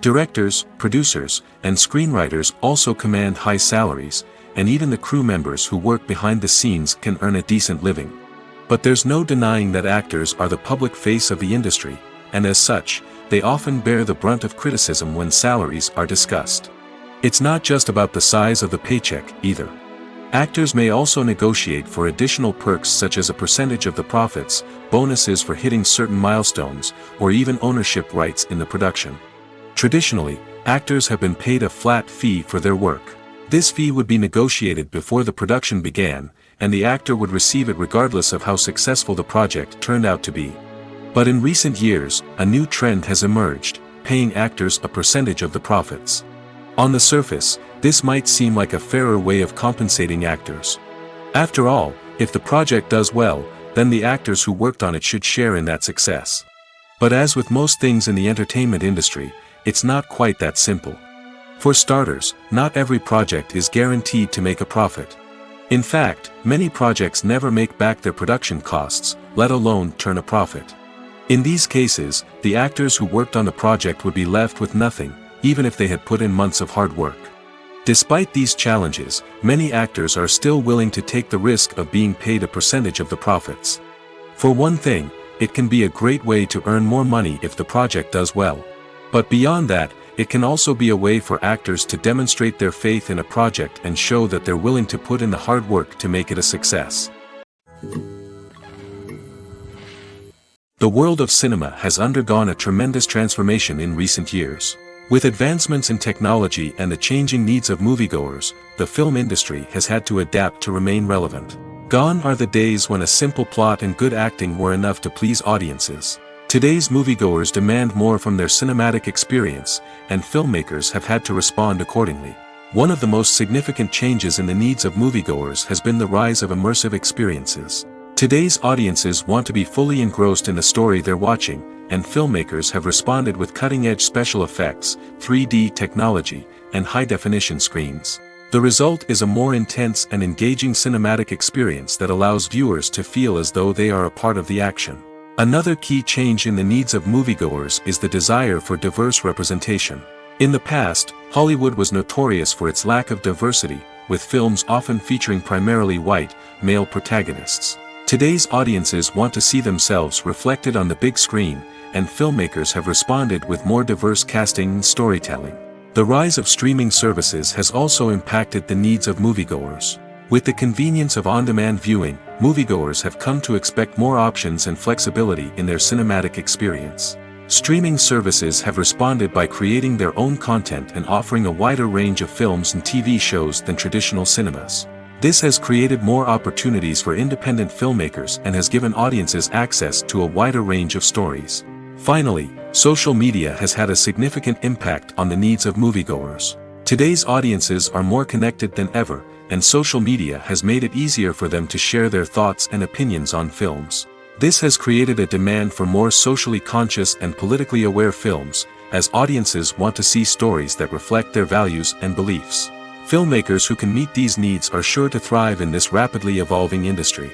Directors, producers, and screenwriters also command high salaries, and even the crew members who work behind the scenes can earn a decent living. But there's no denying that actors are the public face of the industry, and as such, they often bear the brunt of criticism when salaries are discussed. It's not just about the size of the paycheck, either. Actors may also negotiate for additional perks such as a percentage of the profits, bonuses for hitting certain milestones, or even ownership rights in the production. Traditionally, actors have been paid a flat fee for their work. This fee would be negotiated before the production began, and the actor would receive it regardless of how successful the project turned out to be. But in recent years, a new trend has emerged, paying actors a percentage of the profits. On the surface, this might seem like a fairer way of compensating actors. After all, if the project does well, then the actors who worked on it should share in that success. But as with most things in the entertainment industry, it's not quite that simple. For starters, not every project is guaranteed to make a profit. In fact, many projects never make back their production costs, let alone turn a profit. In these cases, the actors who worked on the project would be left with nothing, even if they had put in months of hard work. Despite these challenges, many actors are still willing to take the risk of being paid a percentage of the profits. For one thing, it can be a great way to earn more money if the project does well. But beyond that, it can also be a way for actors to demonstrate their faith in a project and show that they're willing to put in the hard work to make it a success. The world of cinema has undergone a tremendous transformation in recent years. With advancements in technology and the changing needs of moviegoers, the film industry has had to adapt to remain relevant. Gone are the days when a simple plot and good acting were enough to please audiences. Today's moviegoers demand more from their cinematic experience, and filmmakers have had to respond accordingly. One of the most significant changes in the needs of moviegoers has been the rise of immersive experiences. Today's audiences want to be fully engrossed in the story they're watching, and filmmakers have responded with cutting-edge special effects, 3D technology, and high-definition screens. The result is a more intense and engaging cinematic experience that allows viewers to feel as though they are a part of the action. Another key change in the needs of moviegoers is the desire for diverse representation. In the past, Hollywood was notorious for its lack of diversity, with films often featuring primarily white, male protagonists. Today's audiences want to see themselves reflected on the big screen, and filmmakers have responded with more diverse casting and storytelling. The rise of streaming services has also impacted the needs of moviegoers. With the convenience of on-demand viewing, moviegoers have come to expect more options and flexibility in their cinematic experience. Streaming services have responded by creating their own content and offering a wider range of films and TV shows than traditional cinemas. This has created more opportunities for independent filmmakers and has given audiences access to a wider range of stories. Finally, social media has had a significant impact on the needs of moviegoers. Today's audiences are more connected than ever, and social media has made it easier for them to share their thoughts and opinions on films. This has created a demand for more socially conscious and politically aware films, as audiences want to see stories that reflect their values and beliefs. Filmmakers who can meet these needs are sure to thrive in this rapidly evolving industry.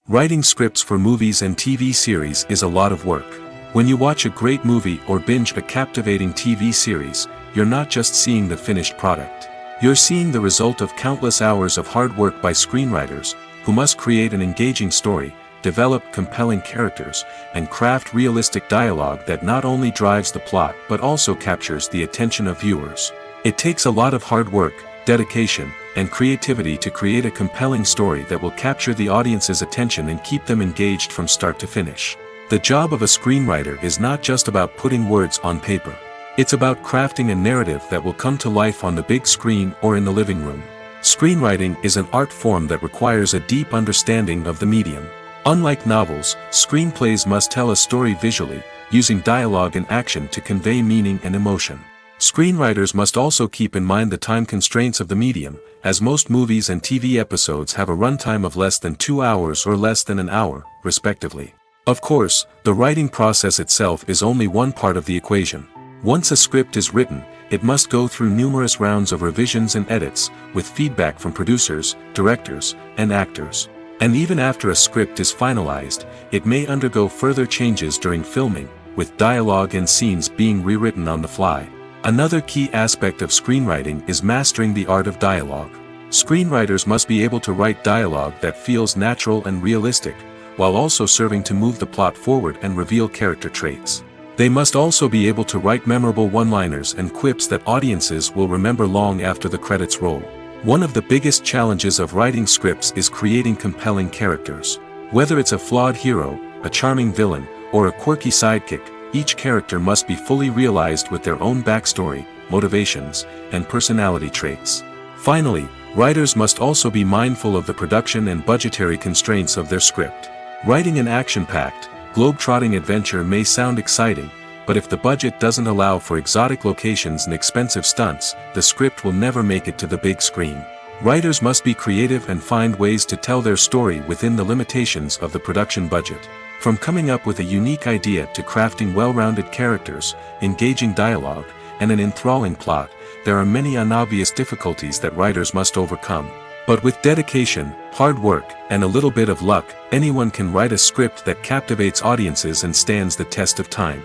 Writing scripts for movies and TV series is a lot of work. When you watch a great movie or binge a captivating TV series, you're not just seeing the finished product. You're seeing the result of countless hours of hard work by screenwriters, who must create an engaging story, develop compelling characters, and craft realistic dialogue that not only drives the plot but also captures the attention of viewers. It takes a lot of hard work, dedication, and creativity to create a compelling story that will capture the audience's attention and keep them engaged from start to finish. The job of a screenwriter is not just about putting words on paper. It's about crafting a narrative that will come to life on the big screen or in the living room. Screenwriting is an art form that requires a deep understanding of the medium. Unlike novels, screenplays must tell a story visually, using dialogue and action to convey meaning and emotion. Screenwriters must also keep in mind the time constraints of the medium, as most movies and TV episodes have a runtime of less than 2 hours or less than an hour, respectively. Of course, the writing process itself is only one part of the equation. Once a script is written, it must go through numerous rounds of revisions and edits, with feedback from producers, directors, and actors. And even after a script is finalized, it may undergo further changes during filming, with dialogue and scenes being rewritten on the fly. Another key aspect of screenwriting is mastering the art of dialogue. Screenwriters must be able to write dialogue that feels natural and realistic, while also serving to move the plot forward and reveal character traits. They must also be able to write memorable one-liners and quips that audiences will remember long after the credits roll. One of the biggest challenges of writing scripts is creating compelling characters. Whether it's a flawed hero, a charming villain, or a quirky sidekick, each character must be fully realized with their own backstory, motivations, and personality traits. Finally, writers must also be mindful of the production and budgetary constraints of their script. Writing an action-packed, globe-trotting adventure may sound exciting, but if the budget doesn't allow for exotic locations and expensive stunts, the script will never make it to the big screen. Writers must be creative and find ways to tell their story within the limitations of the production budget. From coming up with a unique idea to crafting well-rounded characters, engaging dialogue, and an enthralling plot, there are many unobvious difficulties that writers must overcome. But with dedication, hard work, and a little bit of luck, anyone can write a script that captivates audiences and stands the test of time.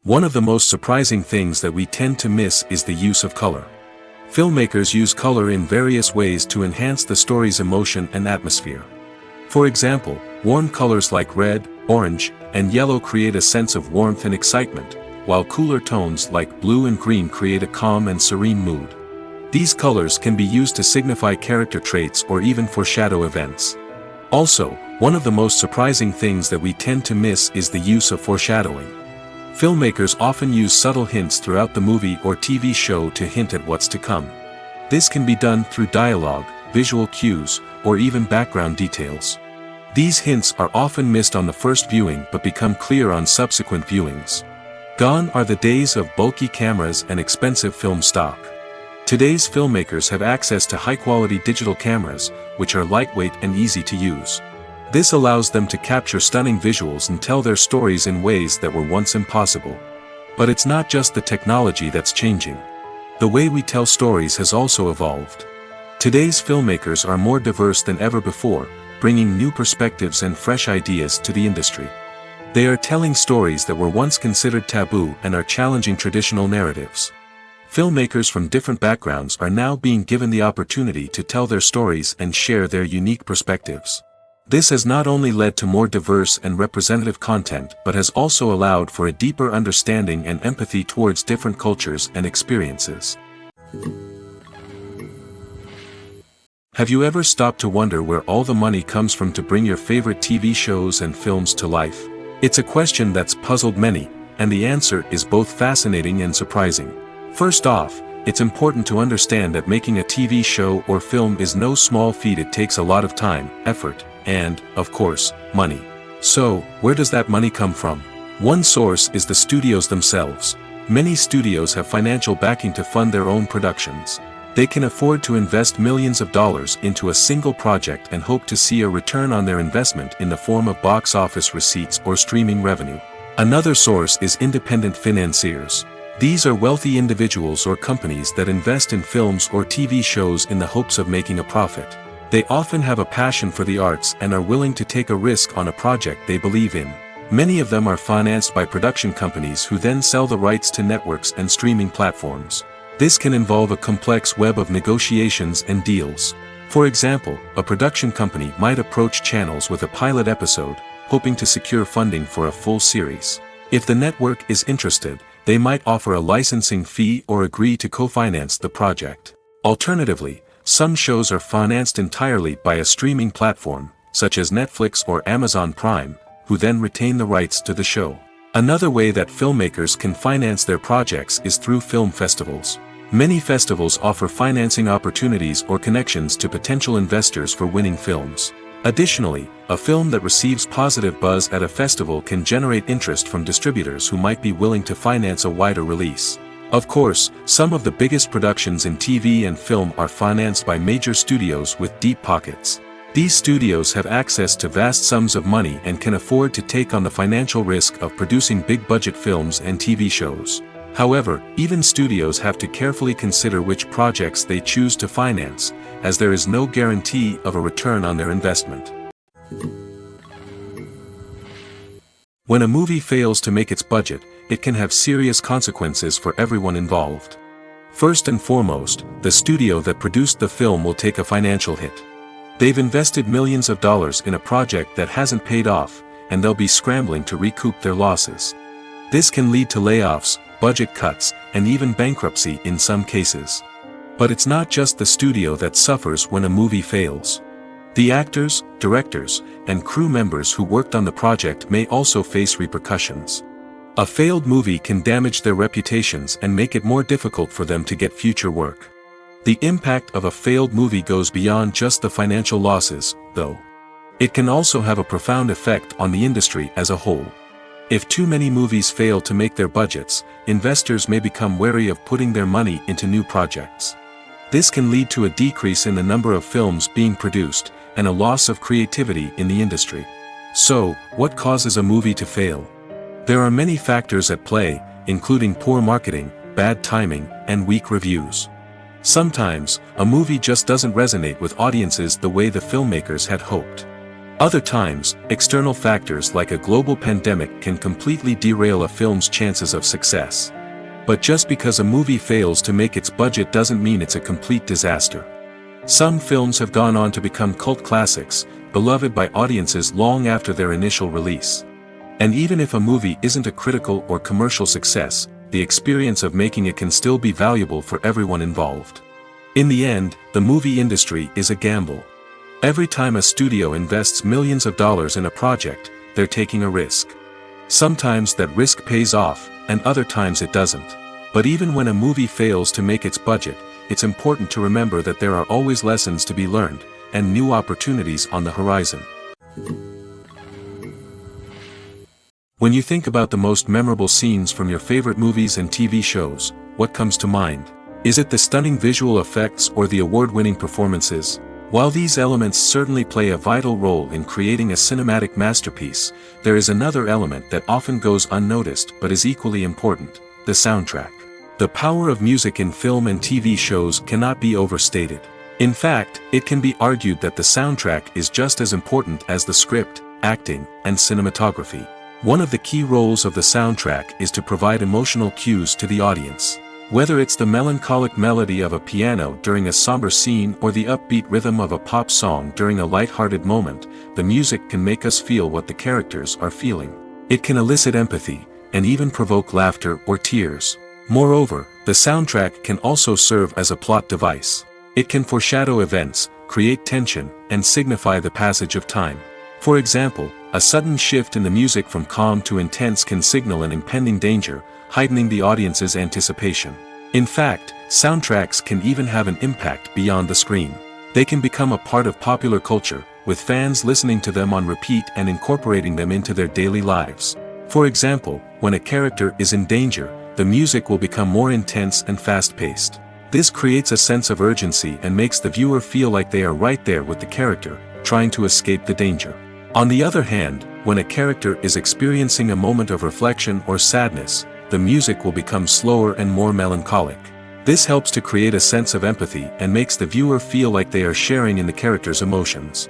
One of the most surprising things that we tend to miss is the use of color. Filmmakers use color in various ways to enhance the story's emotion and atmosphere. For example, warm colors like red, orange, and yellow create a sense of warmth and excitement, while cooler tones like blue and green create a calm and serene mood. These colors can be used to signify character traits or even foreshadow events. Also, one of the most surprising things that we tend to miss is the use of foreshadowing. Filmmakers often use subtle hints throughout the movie or TV show to hint at what's to come. This can be done through dialogue, visual cues, or even background details. These hints are often missed on the first viewing but become clear on subsequent viewings. Gone are the days of bulky cameras and expensive film stock. Today's filmmakers have access to high-quality digital cameras, which are lightweight and easy to use. This allows them to capture stunning visuals and tell their stories in ways that were once impossible. But it's not just the technology that's changing. The way we tell stories has also evolved. Today's filmmakers are more diverse than ever before, bringing new perspectives and fresh ideas to the industry. They are telling stories that were once considered taboo and are challenging traditional narratives. Filmmakers from different backgrounds are now being given the opportunity to tell their stories and share their unique perspectives. This has not only led to more diverse and representative content but has also allowed for a deeper understanding and empathy towards different cultures and experiences. Have you ever stopped to wonder where all the money comes from to bring your favorite TV shows and films to life? It's a question that's puzzled many, and the answer is both fascinating and surprising. First off, it's important to understand that making a TV show or film is no small feat. It takes a lot of time, effort, and, of course, money. So, where does that money come from? One source is the studios themselves. Many studios have financial backing to fund their own productions. They can afford to invest millions of dollars into a single project and hope to see a return on their investment in the form of box office receipts or streaming revenue. Another source is independent financiers. These are wealthy individuals or companies that invest in films or TV shows in the hopes of making a profit. They often have a passion for the arts and are willing to take a risk on a project they believe in. Many of them are financed by production companies who then sell the rights to networks and streaming platforms. This can involve a complex web of negotiations and deals. For example, a production company might approach channels with a pilot episode, hoping to secure funding for a full series. If the network is interested, they might offer a licensing fee or agree to co-finance the project. Alternatively, some shows are financed entirely by a streaming platform, such as Netflix or Amazon Prime, who then retain the rights to the show. Another way that filmmakers can finance their projects is through film festivals. Many festivals offer financing opportunities or connections to potential investors for winning films. Additionally, a film that receives positive buzz at a festival can generate interest from distributors who might be willing to finance a wider release. Of course, some of the biggest productions in TV and film are financed by major studios with deep pockets. These studios have access to vast sums of money and can afford to take on the financial risk of producing big-budget films and TV shows. However, even studios have to carefully consider which projects they choose to finance, as there is no guarantee of a return on their investment. When a movie fails to make its budget, it can have serious consequences for everyone involved. First and foremost, the studio that produced the film will take a financial hit. They've invested millions of dollars in a project that hasn't paid off, and they'll be scrambling to recoup their losses. This can lead to layoffs, budget cuts, and even bankruptcy in some cases. But it's not just the studio that suffers when a movie fails. The actors, directors, and crew members who worked on the project may also face repercussions. A failed movie can damage their reputations and make it more difficult for them to get future work. The impact of a failed movie goes beyond just the financial losses, though. It can also have a profound effect on the industry as a whole. If too many movies fail to make their budgets, investors may become wary of putting their money into new projects. This can lead to a decrease in the number of films being produced, and a loss of creativity in the industry. So, what causes a movie to fail? There are many factors at play, including poor marketing, bad timing, and weak reviews. Sometimes, a movie just doesn't resonate with audiences the way the filmmakers had hoped. Other times, external factors like a global pandemic can completely derail a film's chances of success. But just because a movie fails to make its budget doesn't mean it's a complete disaster. Some films have gone on to become cult classics, beloved by audiences long after their initial release. And even if a movie isn't a critical or commercial success, the experience of making it can still be valuable for everyone involved. In the end, the movie industry is a gamble. Every time a studio invests millions of dollars in a project, they're taking a risk. Sometimes that risk pays off, and other times it doesn't. But even when a movie fails to make its budget, it's important to remember that there are always lessons to be learned, and new opportunities on the horizon. When you think about the most memorable scenes from your favorite movies and TV shows, what comes to mind? Is it the stunning visual effects or the award-winning performances? While these elements certainly play a vital role in creating a cinematic masterpiece, there is another element that often goes unnoticed but is equally important: the soundtrack. The power of music in film and TV shows cannot be overstated. In fact, it can be argued that the soundtrack is just as important as the script, acting, and cinematography. One of the key roles of the soundtrack is to provide emotional cues to the audience. Whether it's the melancholic melody of a piano during a somber scene or the upbeat rhythm of a pop song during a light-hearted moment, the music can make us feel what the characters are feeling. It can elicit empathy, and even provoke laughter or tears. Moreover, the soundtrack can also serve as a plot device. It can foreshadow events, create tension, and signify the passage of time. For example, a sudden shift in the music from calm to intense can signal an impending danger, heightening the audience's anticipation. In fact, soundtracks can even have an impact beyond the screen. They can become a part of popular culture, with fans listening to them on repeat and incorporating them into their daily lives. For example, when a character is in danger, the music will become more intense and fast-paced. This creates a sense of urgency and makes the viewer feel like they are right there with the character, trying to escape the danger. On the other hand, when a character is experiencing a moment of reflection or sadness, the music will become slower and more melancholic. This helps to create a sense of empathy and makes the viewer feel like they are sharing in the character's emotions.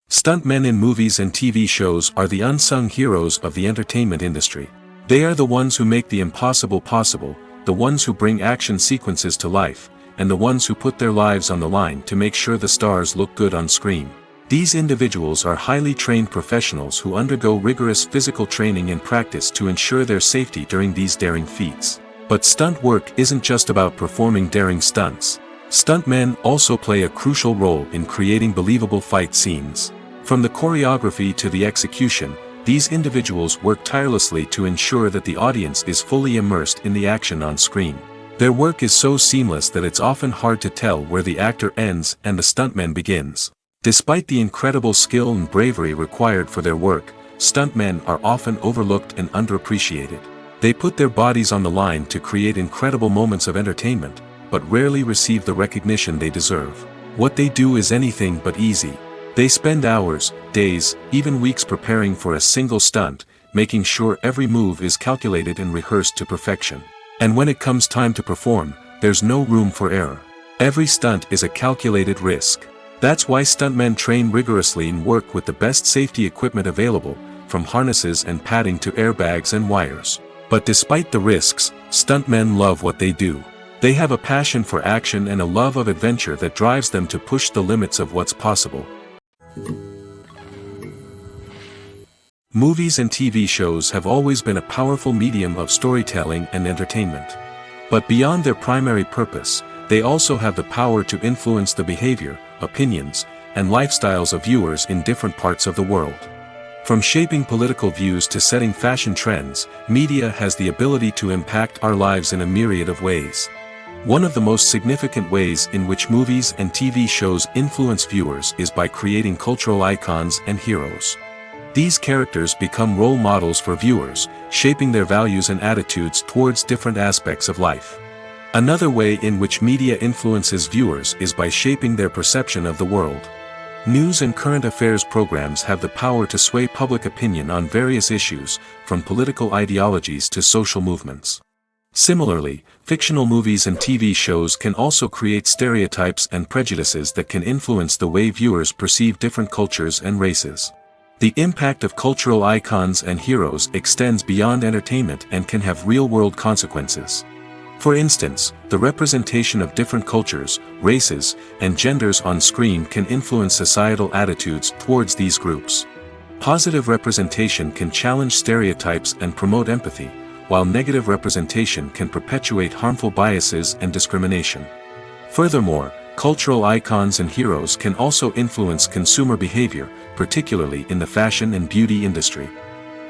Stuntmen in movies and TV shows are the unsung heroes of the entertainment industry. They are the ones who make the impossible possible, the ones who bring action sequences to life, and the ones who put their lives on the line to make sure the stars look good on screen. These individuals are highly trained professionals who undergo rigorous physical training and practice to ensure their safety during these daring feats. But stunt work isn't just about performing daring stunts. Stuntmen also play a crucial role in creating believable fight scenes. From the choreography to the execution, these individuals work tirelessly to ensure that the audience is fully immersed in the action on screen. Their work is so seamless that it's often hard to tell where the actor ends and the stuntman begins. Despite the incredible skill and bravery required for their work, stuntmen are often overlooked and underappreciated. They put their bodies on the line to create incredible moments of entertainment, but rarely receive the recognition they deserve. What they do is anything but easy. They spend hours, days, even weeks preparing for a single stunt, making sure every move is calculated and rehearsed to perfection. And when it comes time to perform, there's no room for error. Every stunt is a calculated risk. That's why stuntmen train rigorously and work with the best safety equipment available, from harnesses and padding to airbags and wires. But despite the risks, stuntmen love what they do. They have a passion for action and a love of adventure that drives them to push the limits of what's possible. Movies and TV shows have always been a powerful medium of storytelling and entertainment. But beyond their primary purpose, they also have the power to influence the behavior, opinions, and lifestyles of viewers in different parts of the world. From shaping political views to setting fashion trends, media has the ability to impact our lives in a myriad of ways. One of the most significant ways in which movies and TV shows influence viewers is by creating cultural icons and heroes. These characters become role models for viewers, shaping their values and attitudes towards different aspects of life. Another way in which media influences viewers is by shaping their perception of the world. News and current affairs programs have the power to sway public opinion on various issues, from political ideologies to social movements. Similarly, fictional movies and TV shows can also create stereotypes and prejudices that can influence the way viewers perceive different cultures and races. The impact of cultural icons and heroes extends beyond entertainment and can have real-world consequences. For instance, the representation of different cultures, races, and genders on screen can influence societal attitudes towards these groups. Positive representation can challenge stereotypes and promote empathy, while negative representation can perpetuate harmful biases and discrimination. Furthermore, cultural icons and heroes can also influence consumer behavior, particularly in the fashion and beauty industry.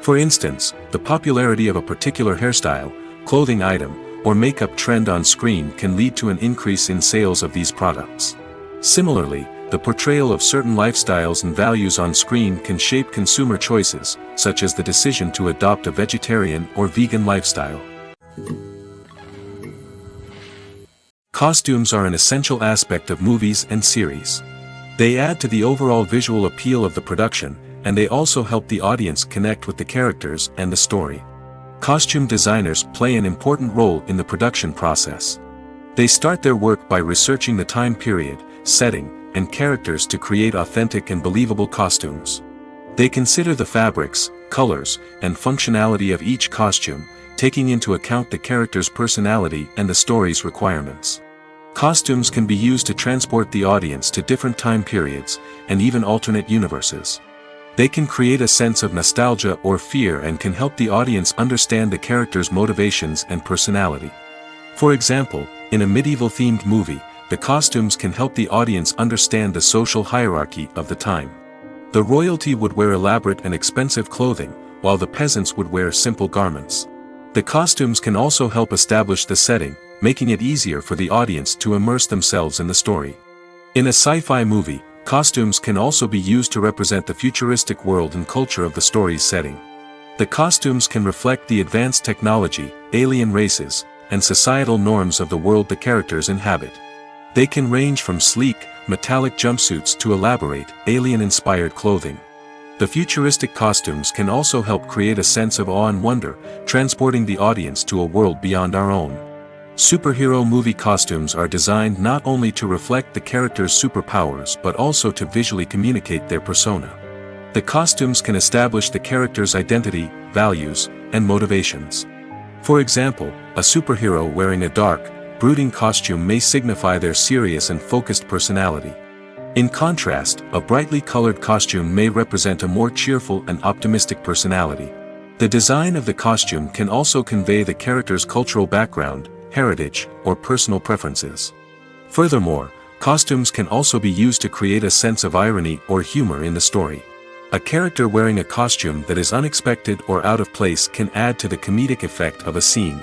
For instance, the popularity of a particular hairstyle, clothing item, or makeup trend on screen can lead to an increase in sales of these products. Similarly, the portrayal of certain lifestyles and values on screen can shape consumer choices, such as the decision to adopt a vegetarian or vegan lifestyle. Costumes are an essential aspect of movies and series. They add to the overall visual appeal of the production, and they also help the audience connect with the characters and the story. Costume designers play an important role in the production process. They start their work by researching the time period, setting, and characters to create authentic and believable costumes. They consider the fabrics, colors, and functionality of each costume, taking into account the character's personality and the story's requirements. Costumes can be used to transport the audience to different time periods, and even alternate universes. They can create a sense of nostalgia or fear and can help the audience understand the character's motivations and personality. For example, in a medieval-themed movie, the costumes can help the audience understand the social hierarchy of the time. The royalty would wear elaborate and expensive clothing, while the peasants would wear simple garments. The costumes can also help establish the setting, making it easier for the audience to immerse themselves in the story. In a sci-fi movie, costumes can also be used to represent the futuristic world and culture of the story's setting. The costumes can reflect the advanced technology, alien races, and societal norms of the world the characters inhabit. They can range from sleek, metallic jumpsuits to elaborate, alien-inspired clothing. The futuristic costumes can also help create a sense of awe and wonder, transporting the audience to a world beyond our own. Superhero movie costumes are designed not only to reflect the character's superpowers but also to visually communicate their persona. The costumes can establish the character's identity, values, and motivations. For example, a superhero wearing a dark, brooding costume may signify their serious and focused personality. In contrast, a brightly colored costume may represent a more cheerful and optimistic personality. The design of the costume can also convey the character's cultural background, heritage, or personal preferences. Furthermore, costumes can also be used to create a sense of irony or humor in the story. A character wearing a costume that is unexpected or out of place can add to the comedic effect of a scene.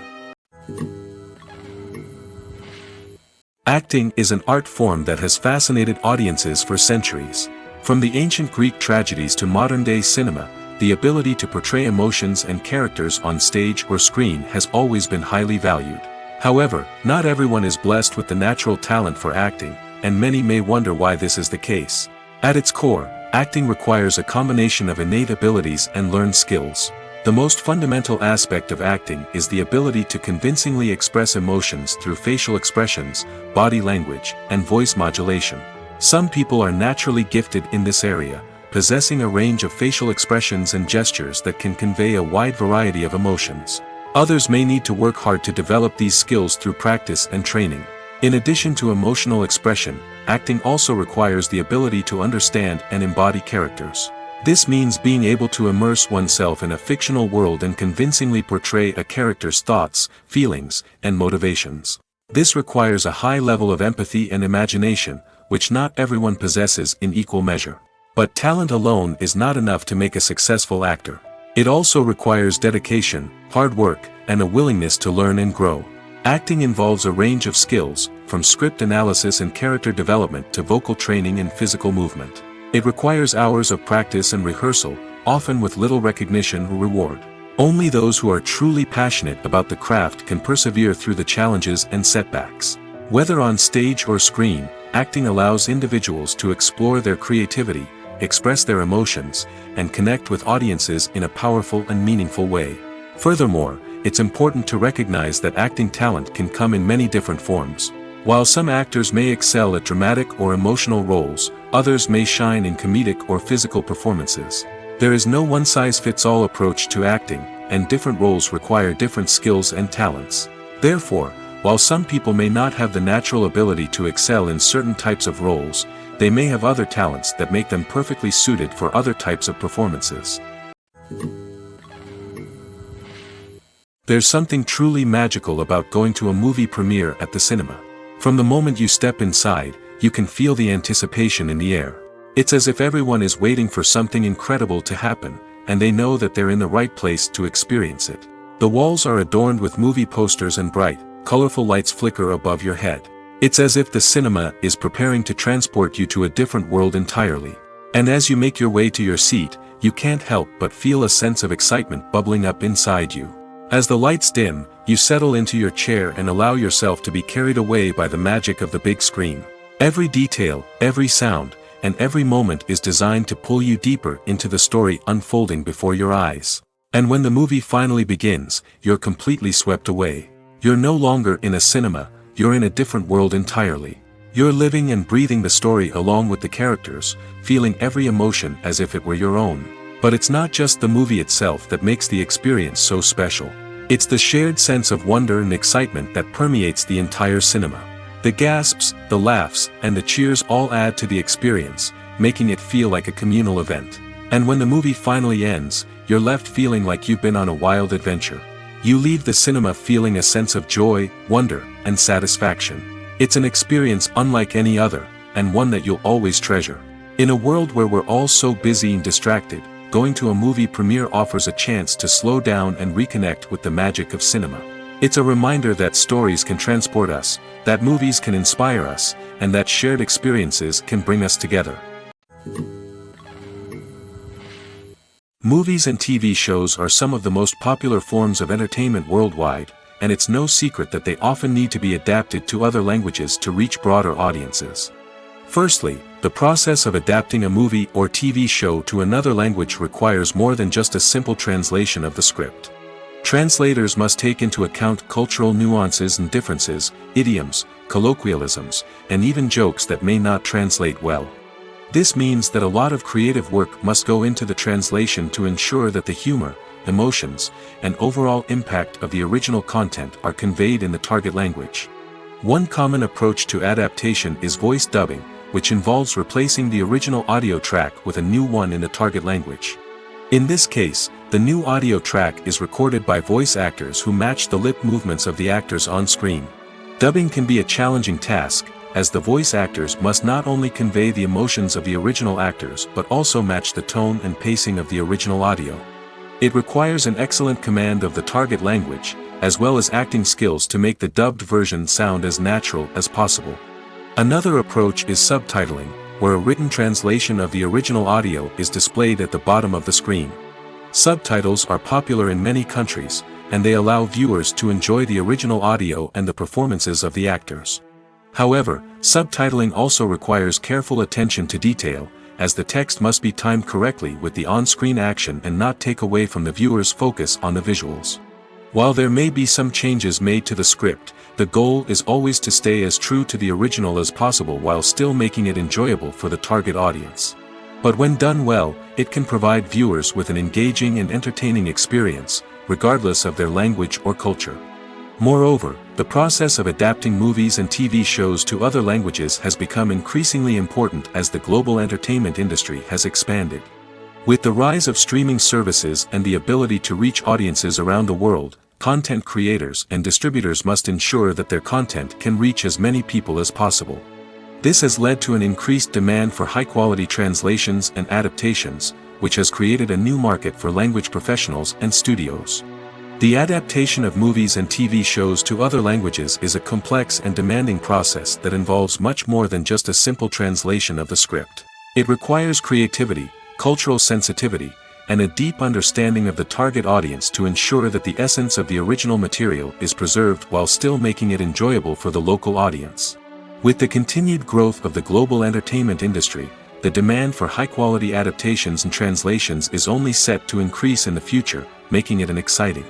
Acting is an art form that has fascinated audiences for centuries. From the ancient Greek tragedies to modern-day cinema, the ability to portray emotions and characters on stage or screen has always been highly valued. However, not everyone is blessed with the natural talent for acting, and many may wonder why this is the case. At its core, acting requires a combination of innate abilities and learned skills. The most fundamental aspect of acting is the ability to convincingly express emotions through facial expressions, body language, and voice modulation. Some people are naturally gifted in this area, possessing a range of facial expressions and gestures that can convey a wide variety of emotions. Others may need to work hard to develop these skills through practice and training. In addition to emotional expression, acting also requires the ability to understand and embody characters. This means being able to immerse oneself in a fictional world and convincingly portray a character's thoughts, feelings, and motivations. This requires a high level of empathy and imagination, which not everyone possesses in equal measure. But talent alone is not enough to make a successful actor. It also requires dedication, hard work, and a willingness to learn and grow. Acting involves a range of skills, from script analysis and character development to vocal training and physical movement. It requires hours of practice and rehearsal, often with little recognition or reward. Only those who are truly passionate about the craft can persevere through the challenges and setbacks. Whether on stage or screen, acting allows individuals to explore their creativity, express their emotions, and connect with audiences in a powerful and meaningful way. Furthermore, it's important to recognize that acting talent can come in many different forms. While some actors may excel at dramatic or emotional roles, others may shine in comedic or physical performances. There is no one-size-fits-all approach to acting, and different roles require different skills and talents. Therefore, while some people may not have the natural ability to excel in certain types of roles, they may have other talents that make them perfectly suited for other types of performances. There's something truly magical about going to a movie premiere at the cinema. From the moment you step inside, you can feel the anticipation in the air. It's as if everyone is waiting for something incredible to happen, and they know that they're in the right place to experience it. The walls are adorned with movie posters and bright, colorful lights flicker above your head. It's as if the cinema is preparing to transport you to a different world entirely. And as you make your way to your seat, you can't help but feel a sense of excitement bubbling up inside you. As the lights dim, you settle into your chair and allow yourself to be carried away by the magic of the big screen. Every detail, every sound, and every moment is designed to pull you deeper into the story unfolding before your eyes. And when the movie finally begins, you're completely swept away. You're no longer in a cinema, you're in a different world entirely. You're living and breathing the story along with the characters, feeling every emotion as if it were your own. But it's not just the movie itself that makes the experience so special. It's the shared sense of wonder and excitement that permeates the entire cinema. The gasps, the laughs, and the cheers all add to the experience, making it feel like a communal event. And when the movie finally ends, you're left feeling like you've been on a wild adventure. You leave the cinema feeling a sense of joy, wonder, and satisfaction. It's an experience unlike any other, and one that you'll always treasure. In a world where we're all so busy and distracted, going to a movie premiere offers a chance to slow down and reconnect with the magic of cinema. It's a reminder that stories can transport us, that movies can inspire us, and that shared experiences can bring us together. Movies and TV shows are some of the most popular forms of entertainment worldwide, and it's no secret that they often need to be adapted to other languages to reach broader audiences. Firstly, the process of adapting a movie or TV show to another language requires more than just a simple translation of the script. Translators must take into account cultural nuances and differences, idioms, colloquialisms, and even jokes that may not translate well. This means that a lot of creative work must go into the translation to ensure that the humor, emotions, and overall impact of the original content are conveyed in the target language. One common approach to adaptation is voice dubbing, which involves replacing the original audio track with a new one in the target language. In this case, the new audio track is recorded by voice actors who match the lip movements of the actors on screen. Dubbing can be a challenging task, as the voice actors must not only convey the emotions of the original actors but also match the tone and pacing of the original audio. It requires an excellent command of the target language, as well as acting skills to make the dubbed version sound as natural as possible. Another approach is subtitling, where a written translation of the original audio is displayed at the bottom of the screen. Subtitles are popular in many countries, and they allow viewers to enjoy the original audio and the performances of the actors. However, subtitling also requires careful attention to detail, as the text must be timed correctly with the on-screen action and not take away from the viewer's focus on the visuals. While there may be some changes made to the script, the goal is always to stay as true to the original as possible while still making it enjoyable for the target audience. But when done well, it can provide viewers with an engaging and entertaining experience, regardless of their language or culture. Moreover, the process of adapting movies and TV shows to other languages has become increasingly important as the global entertainment industry has expanded. With the rise of streaming services and the ability to reach audiences around the world, content creators and distributors must ensure that their content can reach as many people as possible. This has led to an increased demand for high-quality translations and adaptations, which has created a new market for language professionals and studios. The adaptation of movies and TV shows to other languages is a complex and demanding process that involves much more than just a simple translation of the script. It requires creativity, cultural sensitivity, and a deep understanding of the target audience to ensure that the essence of the original material is preserved while still making it enjoyable for the local audience. With the continued growth of the global entertainment industry, the demand for high-quality adaptations and translations is only set to increase in the future, making it an exciting.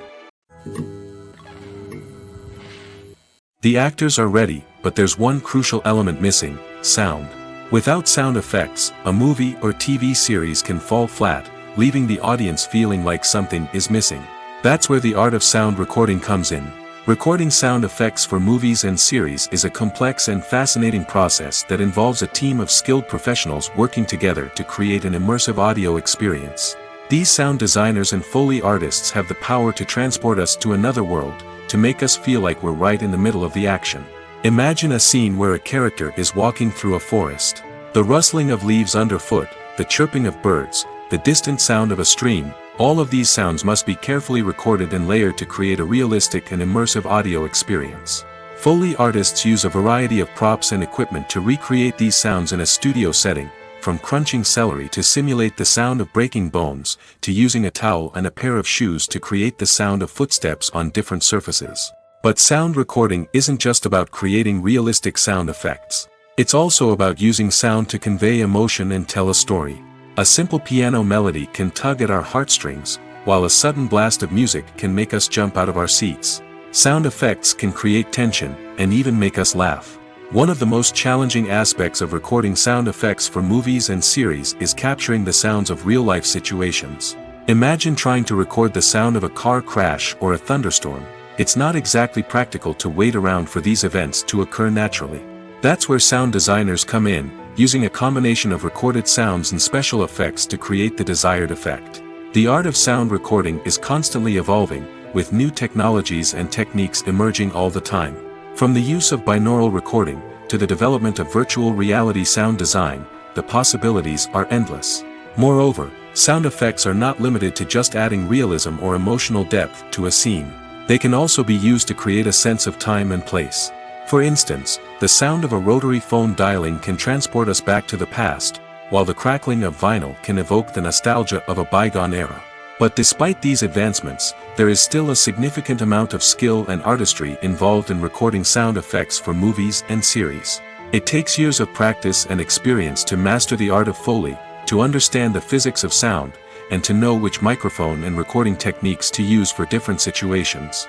The actors are ready, but there's one crucial element missing: sound. Without sound effects, a movie or TV series can fall flat, leaving the audience feeling like something is missing. That's where the art of sound recording comes in. Recording sound effects for movies and series is a complex and fascinating process that involves a team of skilled professionals working together to create an immersive audio experience. These sound designers and Foley artists have the power to transport us to another world, to make us feel like we're right in the middle of the action. Imagine a scene where a character is walking through a forest. The rustling of leaves underfoot, the chirping of birds, the distant sound of a stream, all of these sounds must be carefully recorded and layered to create a realistic and immersive audio experience. Foley artists use a variety of props and equipment to recreate these sounds in a studio setting, from crunching celery to simulate the sound of breaking bones, to using a towel and a pair of shoes to create the sound of footsteps on different surfaces. But sound recording isn't just about creating realistic sound effects. It's also about using sound to convey emotion and tell a story. A simple piano melody can tug at our heartstrings, while a sudden blast of music can make us jump out of our seats. Sound effects can create tension, and even make us laugh. One of the most challenging aspects of recording sound effects for movies and series is capturing the sounds of real-life situations. Imagine trying to record the sound of a car crash or a thunderstorm. It's not exactly practical to wait around for these events to occur naturally. That's where sound designers come in, using a combination of recorded sounds and special effects to create the desired effect. The art of sound recording is constantly evolving, with new technologies and techniques emerging all the time. From the use of binaural recording, to the development of virtual reality sound design, the possibilities are endless. Moreover, sound effects are not limited to just adding realism or emotional depth to a scene. They can also be used to create a sense of time and place. For instance, the sound of a rotary phone dialing can transport us back to the past, while the crackling of vinyl can evoke the nostalgia of a bygone era. But despite these advancements, there is still a significant amount of skill and artistry involved in recording sound effects for movies and series. It takes years of practice and experience to master the art of Foley, to understand the physics of sound, and to know which microphone and recording techniques to use for different situations.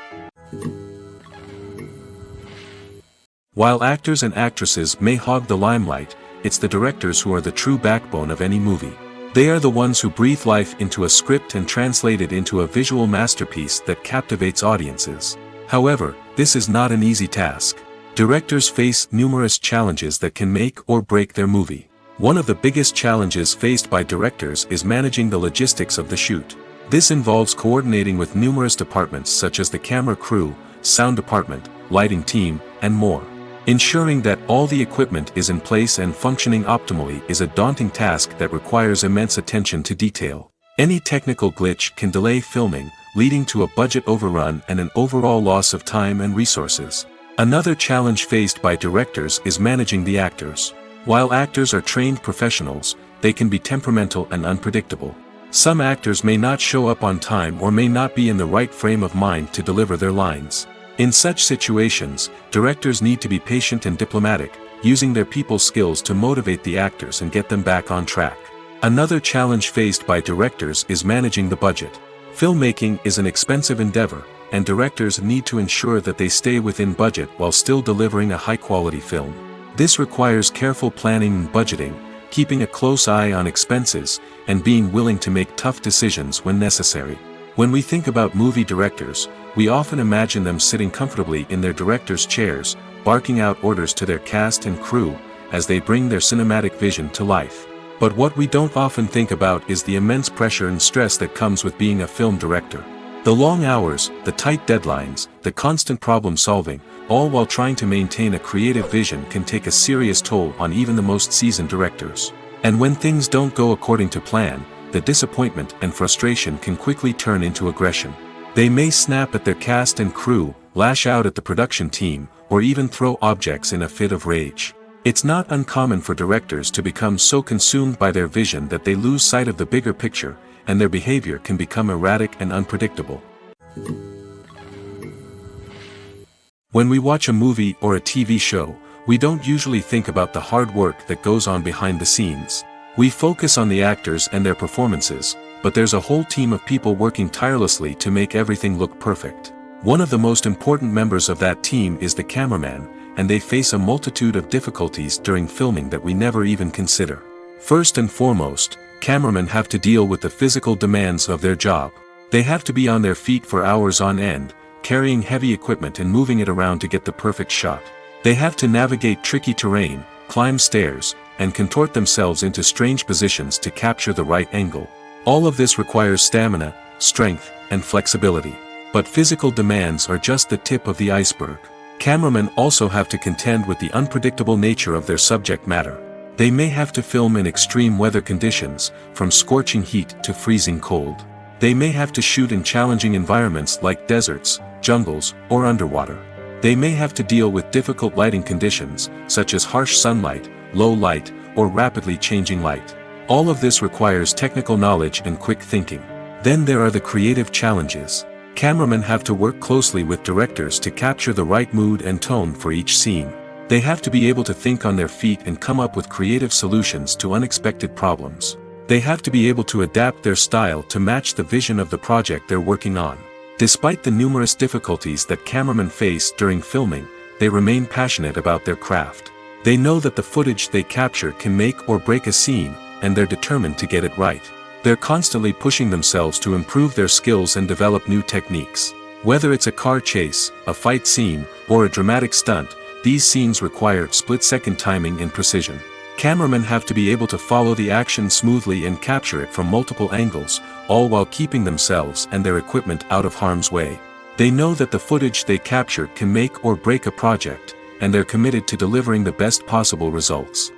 While actors and actresses may hog the limelight, it's the directors who are the true backbone of any movie. They are the ones who breathe life into a script and translate it into a visual masterpiece that captivates audiences. However, this is not an easy task. Directors face numerous challenges that can make or break their movie. One of the biggest challenges faced by directors is managing the logistics of the shoot. This involves coordinating with numerous departments such as the camera crew, sound department, lighting team, and more. Ensuring that all the equipment is in place and functioning optimally is a daunting task that requires immense attention to detail. Any technical glitch can delay filming, leading to a budget overrun and an overall loss of time and resources. Another challenge faced by directors is managing the actors. While actors are trained professionals, they can be temperamental and unpredictable. Some actors may not show up on time or may not be in the right frame of mind to deliver their lines. In such situations, directors need to be patient and diplomatic, using their people skills to motivate the actors and get them back on track. Another challenge faced by directors is managing the budget. Filmmaking is an expensive endeavor, and directors need to ensure that they stay within budget while still delivering a high-quality film. This requires careful planning and budgeting, keeping a close eye on expenses, and being willing to make tough decisions when necessary. When we think about movie directors, we often imagine them sitting comfortably in their director's chairs, barking out orders to their cast and crew, as they bring their cinematic vision to life. But what we don't often think about is the immense pressure and stress that comes with being a film director. The long hours, the tight deadlines, the constant problem solving, all while trying to maintain a creative vision can take a serious toll on even the most seasoned directors. And when things don't go according to plan, the disappointment and frustration can quickly turn into aggression. They may snap at their cast and crew, lash out at the production team, or even throw objects in a fit of rage. It's not uncommon for directors to become so consumed by their vision that they lose sight of the bigger picture, and their behavior can become erratic and unpredictable. When we watch a movie or a TV show, we don't usually think about the hard work that goes on behind the scenes. We focus on the actors and their performances, but there's a whole team of people working tirelessly to make everything look perfect. One of the most important members of that team is the cameraman, and they face a multitude of difficulties during filming that we never even consider. First and foremost, cameramen have to deal with the physical demands of their job. They have to be on their feet for hours on end, carrying heavy equipment and moving it around to get the perfect shot. They have to navigate tricky terrain, climb stairs, and contort themselves into strange positions to capture the right angle. All of this requires stamina, strength, and flexibility. But physical demands are just the tip of the iceberg. Cameramen also have to contend with the unpredictable nature of their subject matter. They may have to film in extreme weather conditions, from scorching heat to freezing cold. They may have to shoot in challenging environments like deserts, jungles, or underwater. They may have to deal with difficult lighting conditions, such as harsh sunlight, low light, or rapidly changing light. All of this requires technical knowledge and quick thinking. Then there are the creative challenges. Cameramen have to work closely with directors to capture the right mood and tone for each scene. They have to be able to think on their feet and come up with creative solutions to unexpected problems. They have to be able to adapt their style to match the vision of the project they're working on. Despite the numerous difficulties that cameramen face during filming, they remain passionate about their craft. They know that the footage they capture can make or break a scene, and they're determined to get it right. They're constantly pushing themselves to improve their skills and develop new techniques. Whether it's a car chase, a fight scene, or a dramatic stunt, these scenes require split-second timing and precision. Cameramen have to be able to follow the action smoothly and capture it from multiple angles, all while keeping themselves and their equipment out of harm's way. They know that the footage they capture can make or break a project, and they're committed to delivering the best possible results.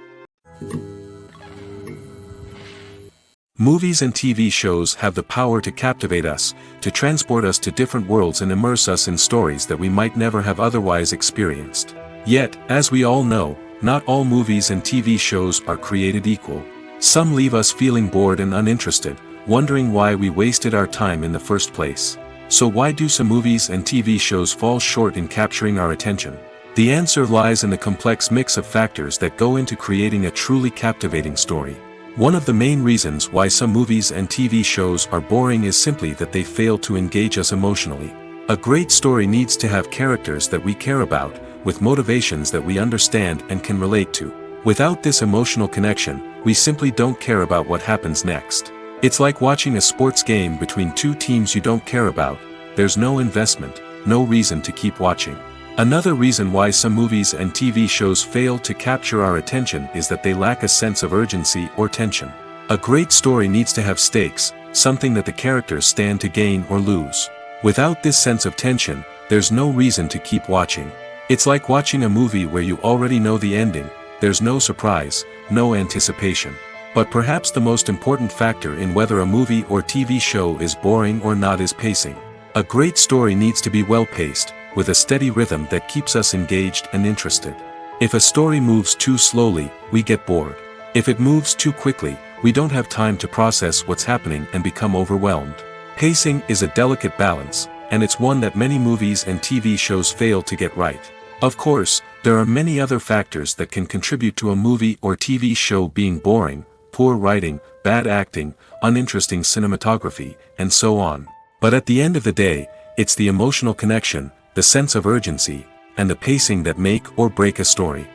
Movies and TV shows have the power to captivate us, to transport us to different worlds and immerse us in stories that we might never have otherwise experienced. Yet, as we all know, not all movies and TV shows are created equal. Some leave us feeling bored and uninterested, wondering why we wasted our time in the first place. So why do some movies and TV shows fall short in capturing our attention? The answer lies in the complex mix of factors that go into creating a truly captivating story. One of the main reasons why some movies and TV shows are boring is simply that they fail to engage us emotionally. A great story needs to have characters that we care about, with motivations that we understand and can relate to. Without this emotional connection, we simply don't care about what happens next. It's like watching a sports game between two teams you don't care about. There's no investment, no reason to keep watching. Another reason why some movies and TV shows fail to capture our attention is that they lack a sense of urgency or tension. A great story needs to have stakes, something that the characters stand to gain or lose. Without this sense of tension, there's no reason to keep watching. It's like watching a movie where you already know the ending. There's no surprise, no anticipation. But perhaps the most important factor in whether a movie or TV show is boring or not is pacing. A great story needs to be well-paced, with a steady rhythm that keeps us engaged and interested. If a story moves too slowly, we get bored. If it moves too quickly, we don't have time to process what's happening and become overwhelmed. Pacing is a delicate balance, and it's one that many movies and TV shows fail to get right. Of course, there are many other factors that can contribute to a movie or TV show being boring: poor writing, bad acting, uninteresting cinematography, and so on. But at the end of the day, it's the emotional connection, the sense of urgency, and the pacing that make or break a story.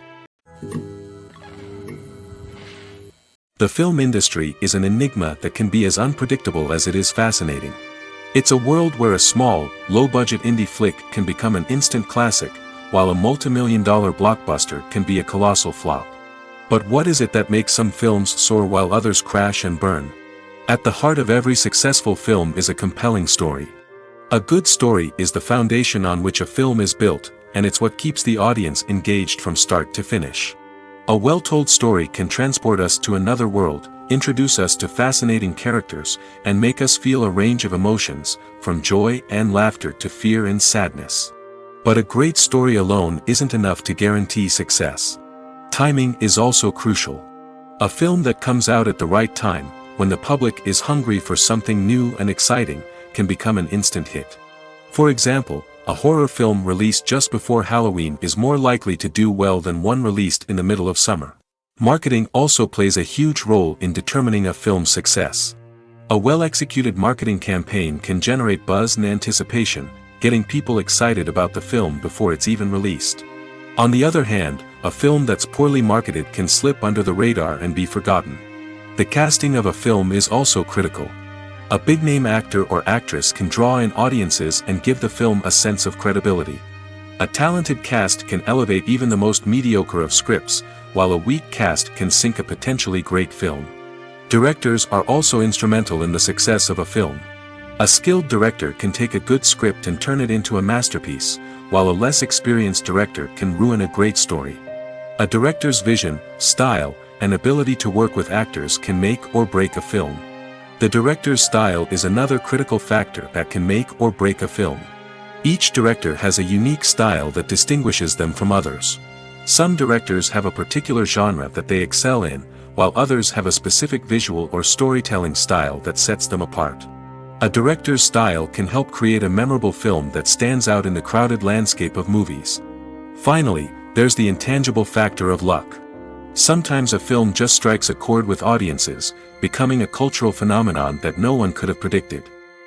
The film industry is an enigma that can be as unpredictable as it is fascinating. It's a world where a small, low-budget indie flick can become an instant classic, while a multi-million-dollar blockbuster can be a colossal flop. But what is it that makes some films soar while others crash and burn? At the heart of every successful film is a compelling story. A good story is the foundation on which a film is built, and it's what keeps the audience engaged from start to finish. A well-told story can transport us to another world, introduce us to fascinating characters, and make us feel a range of emotions, from joy and laughter to fear and sadness. But a great story alone isn't enough to guarantee success. Timing is also crucial. A film that comes out at the right time, when the public is hungry for something new and exciting, can become an instant hit. For example, a horror film released just before Halloween is more likely to do well than one released in the middle of summer. Marketing also plays a huge role in determining a film's success. A well-executed marketing campaign can generate buzz and anticipation, getting people excited about the film before it's even released. On the other hand, a film that's poorly marketed can slip under the radar and be forgotten. The casting of a film is also critical. A big-name actor or actress can draw in audiences and give the film a sense of credibility. A talented cast can elevate even the most mediocre of scripts, while a weak cast can sink a potentially great film. Directors are also instrumental in the success of a film. A skilled director can take a good script and turn it into a masterpiece, while a less experienced director can ruin a great story. A director's vision, style, and ability to work with actors can make or break a film. The director's style is another critical factor that can make or break a film. Each director has a unique style that distinguishes them from others. Some directors have a particular genre that they excel in, while others have a specific visual or storytelling style that sets them apart. A director's style can help create a memorable film that stands out in the crowded landscape of movies. Finally, there's the intangible factor of luck. Sometimes a film just strikes a chord with audiences, becoming a cultural phenomenon that no one could have predicted.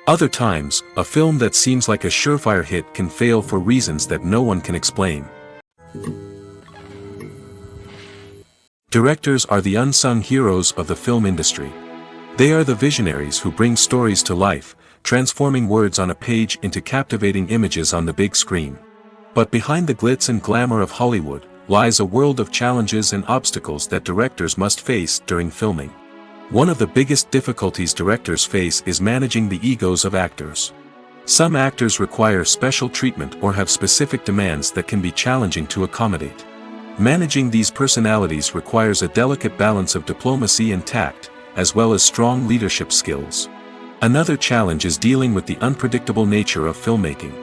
Other times, a film that seems like a surefire hit can fail for reasons that no one can explain. Directors are the unsung heroes of the film industry. They are the visionaries who bring stories to life, transforming words on a page into captivating images on the big screen. But behind the glitz and glamour of Hollywood, lies a world of challenges and obstacles that directors must face during filming. One of the biggest difficulties directors face is managing the egos of actors. Some actors require special treatment or have specific demands that can be challenging to accommodate. Managing these personalities requires a delicate balance of diplomacy and tact, as well as strong leadership skills. Another challenge is dealing with the unpredictable nature of filmmaking.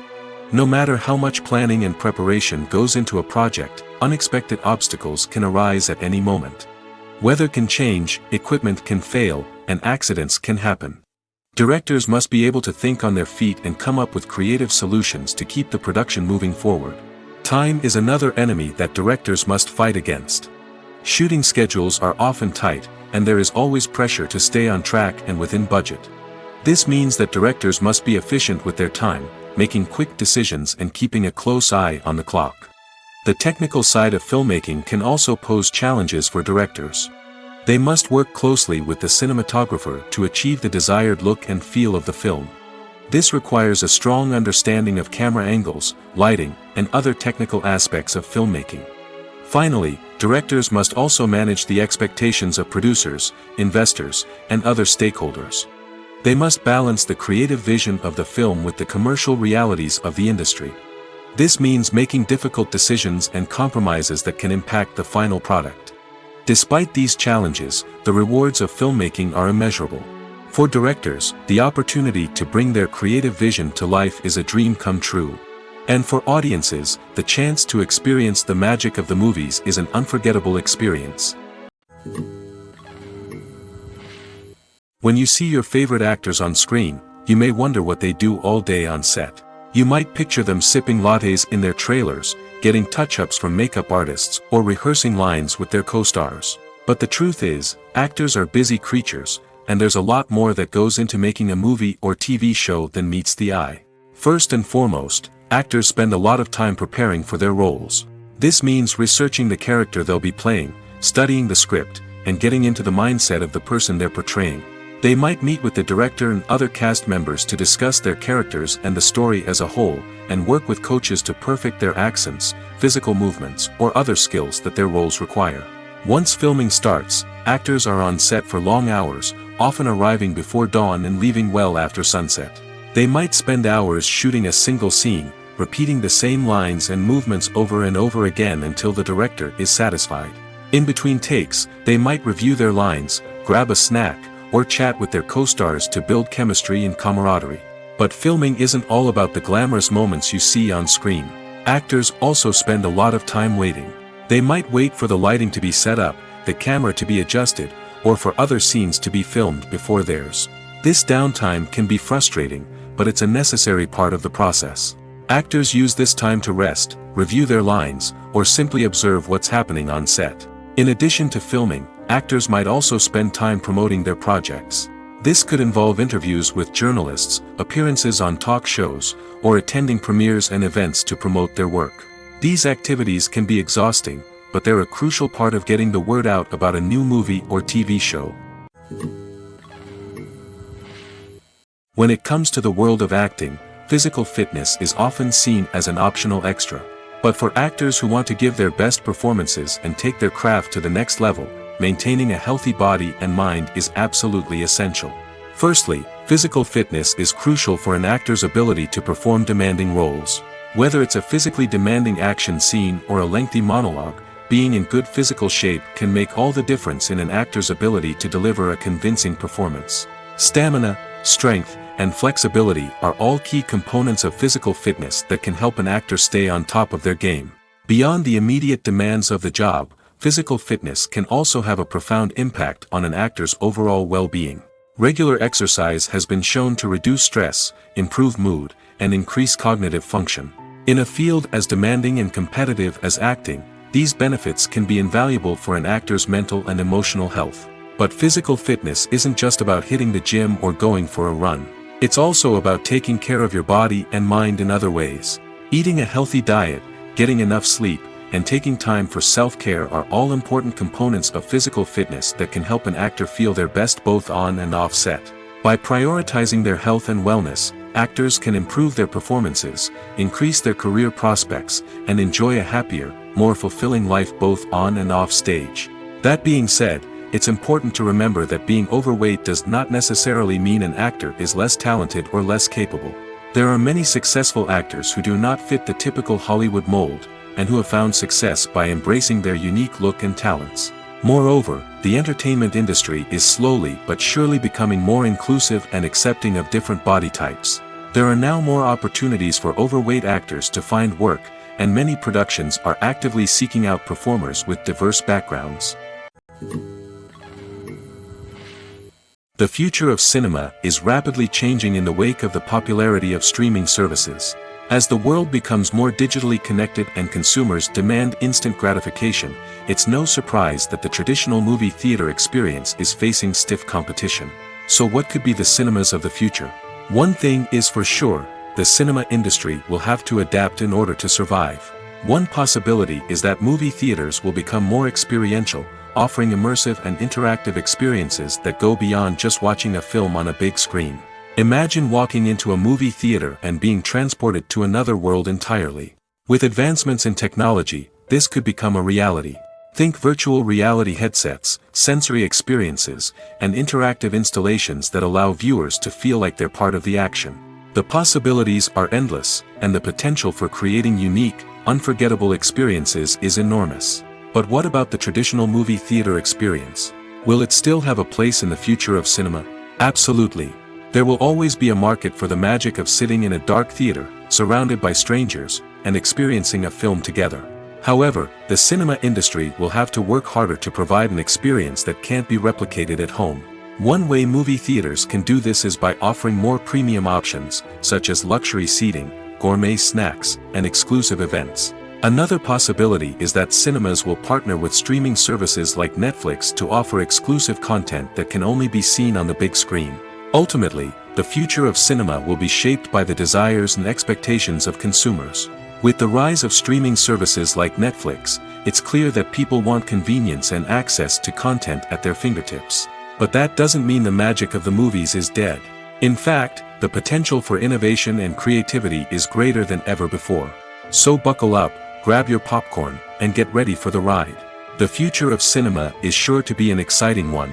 No matter how much planning and preparation goes into a project, unexpected obstacles can arise at any moment. Weather can change, equipment can fail, and accidents can happen. Directors must be able to think on their feet and come up with creative solutions to keep the production moving forward. Time is another enemy that directors must fight against. Shooting schedules are often tight, and there is always pressure to stay on track and within budget. This means that directors must be efficient with their time, making quick decisions and keeping a close eye on the clock. The technical side of filmmaking can also pose challenges for directors. They must work closely with the cinematographer to achieve the desired look and feel of the film. This requires a strong understanding of camera angles, lighting, and other technical aspects of filmmaking. Finally, directors must also manage the expectations of producers, investors, and other stakeholders. They must balance the creative vision of the film with the commercial realities of the industry. This means making difficult decisions and compromises that can impact the final product. Despite these challenges, the rewards of filmmaking are immeasurable. For directors, the opportunity to bring their creative vision to life is a dream come true. And for audiences, the chance to experience the magic of the movies is an unforgettable experience. When you see your favorite actors on screen, you may wonder what they do all day on set. You might picture them sipping lattes in their trailers, getting touch-ups from makeup artists, or rehearsing lines with their co-stars. But the truth is, actors are busy creatures, and there's a lot more that goes into making a movie or TV show than meets the eye. First and foremost, actors spend a lot of time preparing for their roles. This means researching the character they'll be playing, studying the script, and getting into the mindset of the person they're portraying. They might meet with the director and other cast members to discuss their characters and the story as a whole, and work with coaches to perfect their accents, physical movements, or other skills that their roles require. Once filming starts, actors are on set for long hours, often arriving before dawn and leaving well after sunset. They might spend hours shooting a single scene, repeating the same lines and movements over and over again until the director is satisfied. In between takes, they might review their lines, grab a snack, or chat with their co-stars to build chemistry and camaraderie. But filming isn't all about the glamorous moments you see on screen. Actors also spend a lot of time waiting. They might wait for the lighting to be set up, the camera to be adjusted, or for other scenes to be filmed before theirs. This downtime can be frustrating, but it's a necessary part of the process. Actors use this time to rest, review their lines, or simply observe what's happening on set. In addition to filming, actors might also spend time promoting their projects. This could involve interviews with journalists, appearances on talk shows, or attending premieres and events to promote their work. These activities can be exhausting, but they're a crucial part of getting the word out about a new movie or TV show. When it comes to the world of acting, physical fitness is often seen as an optional extra. But for actors who want to give their best performances and take their craft to the next level, maintaining a healthy body and mind is absolutely essential. Firstly, physical fitness is crucial for an actor's ability to perform demanding roles. Whether it's a physically demanding action scene or a lengthy monologue, being in good physical shape can make all the difference in an actor's ability to deliver a convincing performance. Stamina, strength, and flexibility are all key components of physical fitness that can help an actor stay on top of their game. Beyond the immediate demands of the job, physical fitness can also have a profound impact on an actor's overall well-being. Regular exercise has been shown to reduce stress, improve mood, and increase cognitive function. In a field as demanding and competitive as acting, these benefits can be invaluable for an actor's mental and emotional health. But physical fitness isn't just about hitting the gym or going for a run. It's also about taking care of your body and mind in other ways. Eating a healthy diet, getting enough sleep, and taking time for self-care are all important components of physical fitness that can help an actor feel their best both on and off set. By prioritizing their health and wellness, actors can improve their performances, increase their career prospects, and enjoy a happier, more fulfilling life both on and off stage. That being said, it's important to remember that being overweight does not necessarily mean an actor is less talented or less capable. There are many successful actors who do not fit the typical Hollywood mold, and who have found success by embracing their unique look and talents. Moreover, the entertainment industry is slowly but surely becoming more inclusive and accepting of different body types. There are now more opportunities for overweight actors to find work, and many productions are actively seeking out performers with diverse backgrounds. The future of cinema is rapidly changing in the wake of the popularity of streaming services. As the world becomes more digitally connected and consumers demand instant gratification, it's no surprise that the traditional movie theater experience is facing stiff competition. So what could be the cinemas of the future? One thing is for sure, the cinema industry will have to adapt in order to survive. One possibility is that movie theaters will become more experiential, offering immersive and interactive experiences that go beyond just watching a film on a big screen. Imagine walking into a movie theater and being transported to another world entirely. With advancements in technology, this could become a reality. Think virtual reality headsets, sensory experiences, and interactive installations that allow viewers to feel like they're part of the action. The possibilities are endless, and the potential for creating unique, unforgettable experiences is enormous. But what about the traditional movie theater experience? Will it still have a place in the future of cinema? Absolutely. There will always be a market for the magic of sitting in a dark theater, surrounded by strangers, and experiencing a film together. However, the cinema industry will have to work harder to provide an experience that can't be replicated at home. One way movie theaters can do this is by offering more premium options, such as luxury seating, gourmet snacks, and exclusive events. Another possibility is that cinemas will partner with streaming services like Netflix to offer exclusive content that can only be seen on the big screen. Ultimately, the future of cinema will be shaped by the desires and expectations of consumers. With the rise of streaming services like Netflix, it's clear that people want convenience and access to content at their fingertips. But that doesn't mean the magic of the movies is dead. In fact, the potential for innovation and creativity is greater than ever before. So buckle up, grab your popcorn, and get ready for the ride. The future of cinema is sure to be an exciting one.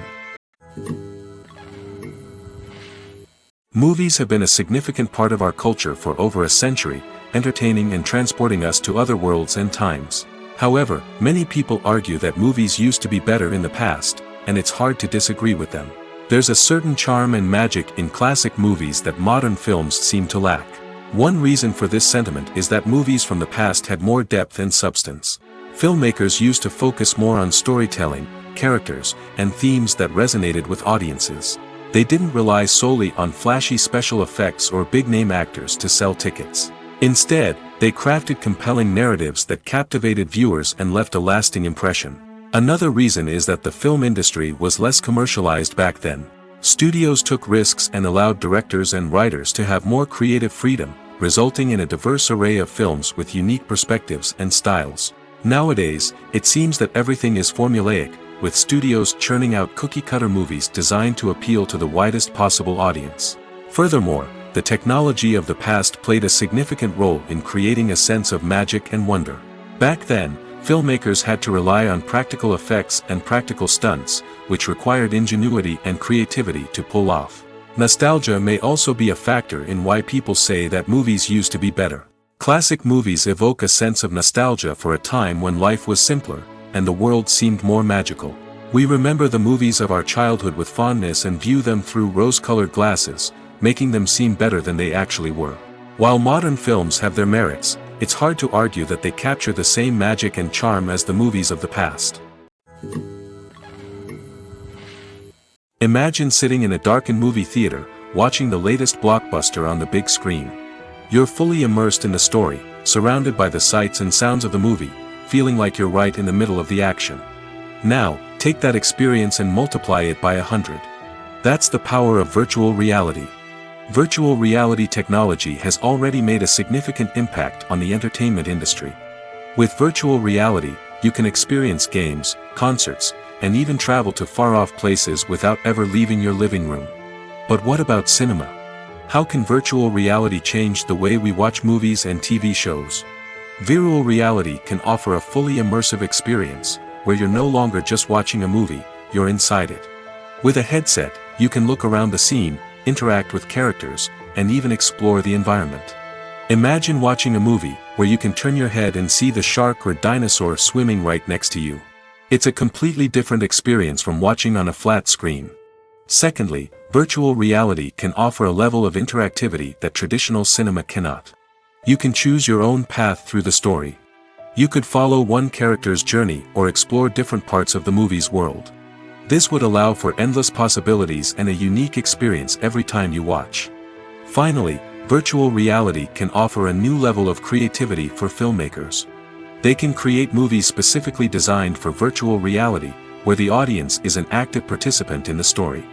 Movies have been a significant part of our culture for over a century, entertaining and transporting us to other worlds and times. However, many people argue that movies used to be better in the past, and it's hard to disagree with them. There's a certain charm and magic in classic movies that modern films seem to lack. One reason for this sentiment is that movies from the past had more depth and substance. Filmmakers used to focus more on storytelling, characters, and themes that resonated with audiences. They didn't rely solely on flashy special effects or big-name actors to sell tickets. Instead, they crafted compelling narratives that captivated viewers and left a lasting impression. Another reason is that the film industry was less commercialized back then. Studios took risks and allowed directors and writers to have more creative freedom, resulting in a diverse array of films with unique perspectives and styles. Nowadays, it seems that everything is formulaic, with studios churning out cookie-cutter movies designed to appeal to the widest possible audience. Furthermore, the technology of the past played a significant role in creating a sense of magic and wonder. Back then, filmmakers had to rely on practical effects and practical stunts, which required ingenuity and creativity to pull off. Nostalgia may also be a factor in why people say that movies used to be better. Classic movies evoke a sense of nostalgia for a time when life was simpler, and the world seemed more magical. We remember the movies of our childhood with fondness and view them through rose-colored glasses, making them seem better than they actually were. While modern films have their merits, it's hard to argue that they capture the same magic and charm as the movies of the past. Imagine sitting in a darkened movie theater, watching the latest blockbuster on the big screen. You're fully immersed in the story, surrounded by the sights and sounds of the movie, feeling like you're right in the middle of the action. Now, take that experience and multiply it by 100. That's the power of virtual reality. Virtual reality technology has already made a significant impact on the entertainment industry. With virtual reality, you can experience games, concerts, and even travel to far-off places without ever leaving your living room. But what about cinema? How can virtual reality change the way we watch movies and TV shows? Virtual reality can offer a fully immersive experience, where you're no longer just watching a movie, you're inside it. With a headset, you can look around the scene, interact with characters, and even explore the environment. Imagine watching a movie where you can turn your head and see the shark or dinosaur swimming right next to you. It's a completely different experience from watching on a flat screen. Secondly, virtual reality can offer a level of interactivity that traditional cinema cannot. You can choose your own path through the story. You could follow one character's journey or explore different parts of the movie's world. This would allow for endless possibilities and a unique experience every time you watch. Finally, virtual reality can offer a new level of creativity for filmmakers. They can create movies specifically designed for virtual reality, where the audience is an active participant in the story.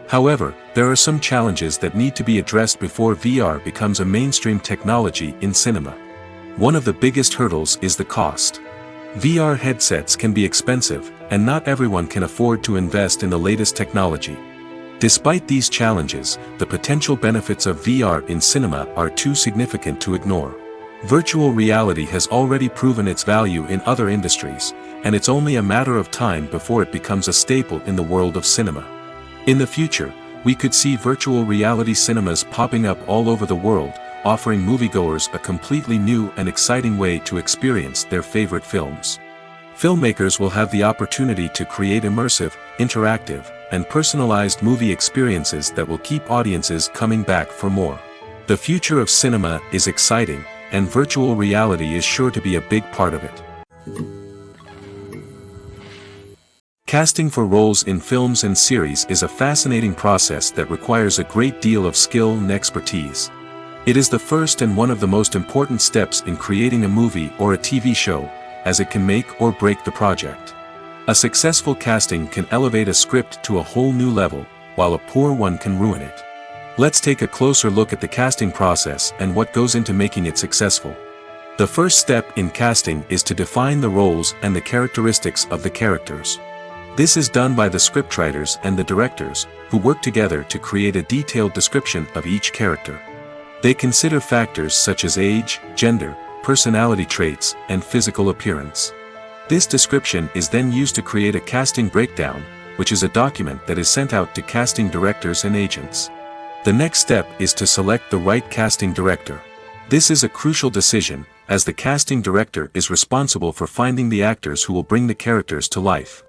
However, there are some challenges that need to be addressed before VR becomes a mainstream technology in cinema. One of the biggest hurdles is the cost. VR headsets can be expensive, and not everyone can afford to invest in the latest technology. Despite these challenges, the potential benefits of VR in cinema are too significant to ignore. Virtual reality has already proven its value in other industries, and it's only a matter of time before it becomes a staple in the world of cinema. In the future, we could see virtual reality cinemas popping up all over the world, offering moviegoers a completely new and exciting way to experience their favorite films. Filmmakers will have the opportunity to create immersive, interactive, and personalized movie experiences that will keep audiences coming back for more. The future of cinema is exciting, and virtual reality is sure to be a big part of it. Casting for roles in films and series is a fascinating process that requires a great deal of skill and expertise. It is the first and one of the most important steps in creating a movie or a TV show, as it can make or break the project. A successful casting can elevate a script to a whole new level, while a poor one can ruin it. Let's take a closer look at the casting process and what goes into making it successful. The first step in casting is to define the roles and the characteristics of the characters. This is done by the scriptwriters and the directors, who work together to create a detailed description of each character. They consider factors such as age, gender, personality traits, and physical appearance. This description is then used to create a casting breakdown, which is a document that is sent out to casting directors and agents. The next step is to select the right casting director. This is a crucial decision, as the casting director is responsible for finding the actors who will bring the characters to life.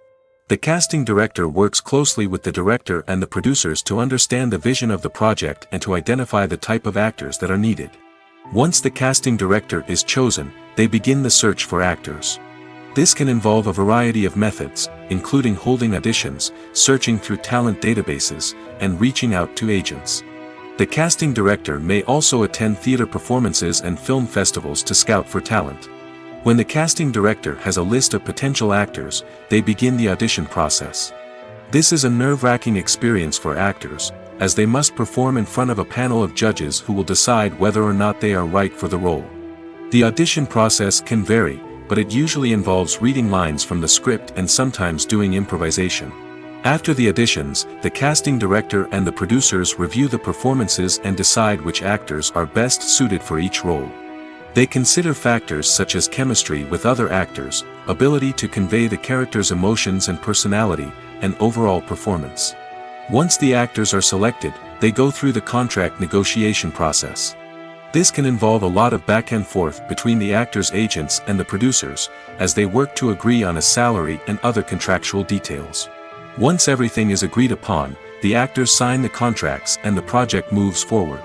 The casting director works closely with the director and the producers to understand the vision of the project and to identify the type of actors that are needed. Once the casting director is chosen, they begin the search for actors. This can involve a variety of methods, including holding auditions, searching through talent databases, and reaching out to agents. The casting director may also attend theater performances and film festivals to scout for talent. When the casting director has a list of potential actors, they begin the audition process. This is a nerve-wracking experience for actors, as they must perform in front of a panel of judges who will decide whether or not they are right for the role. The audition process can vary, but it usually involves reading lines from the script and sometimes doing improvisation. After the auditions, the casting director and the producers review the performances and decide which actors are best suited for each role. They consider factors such as chemistry with other actors, ability to convey the character's emotions and personality, and overall performance. Once the actors are selected, they go through the contract negotiation process. This can involve a lot of back and forth between the actors' agents and the producers, as they work to agree on a salary and other contractual details. Once everything is agreed upon, the actors sign the contracts and the project moves forward.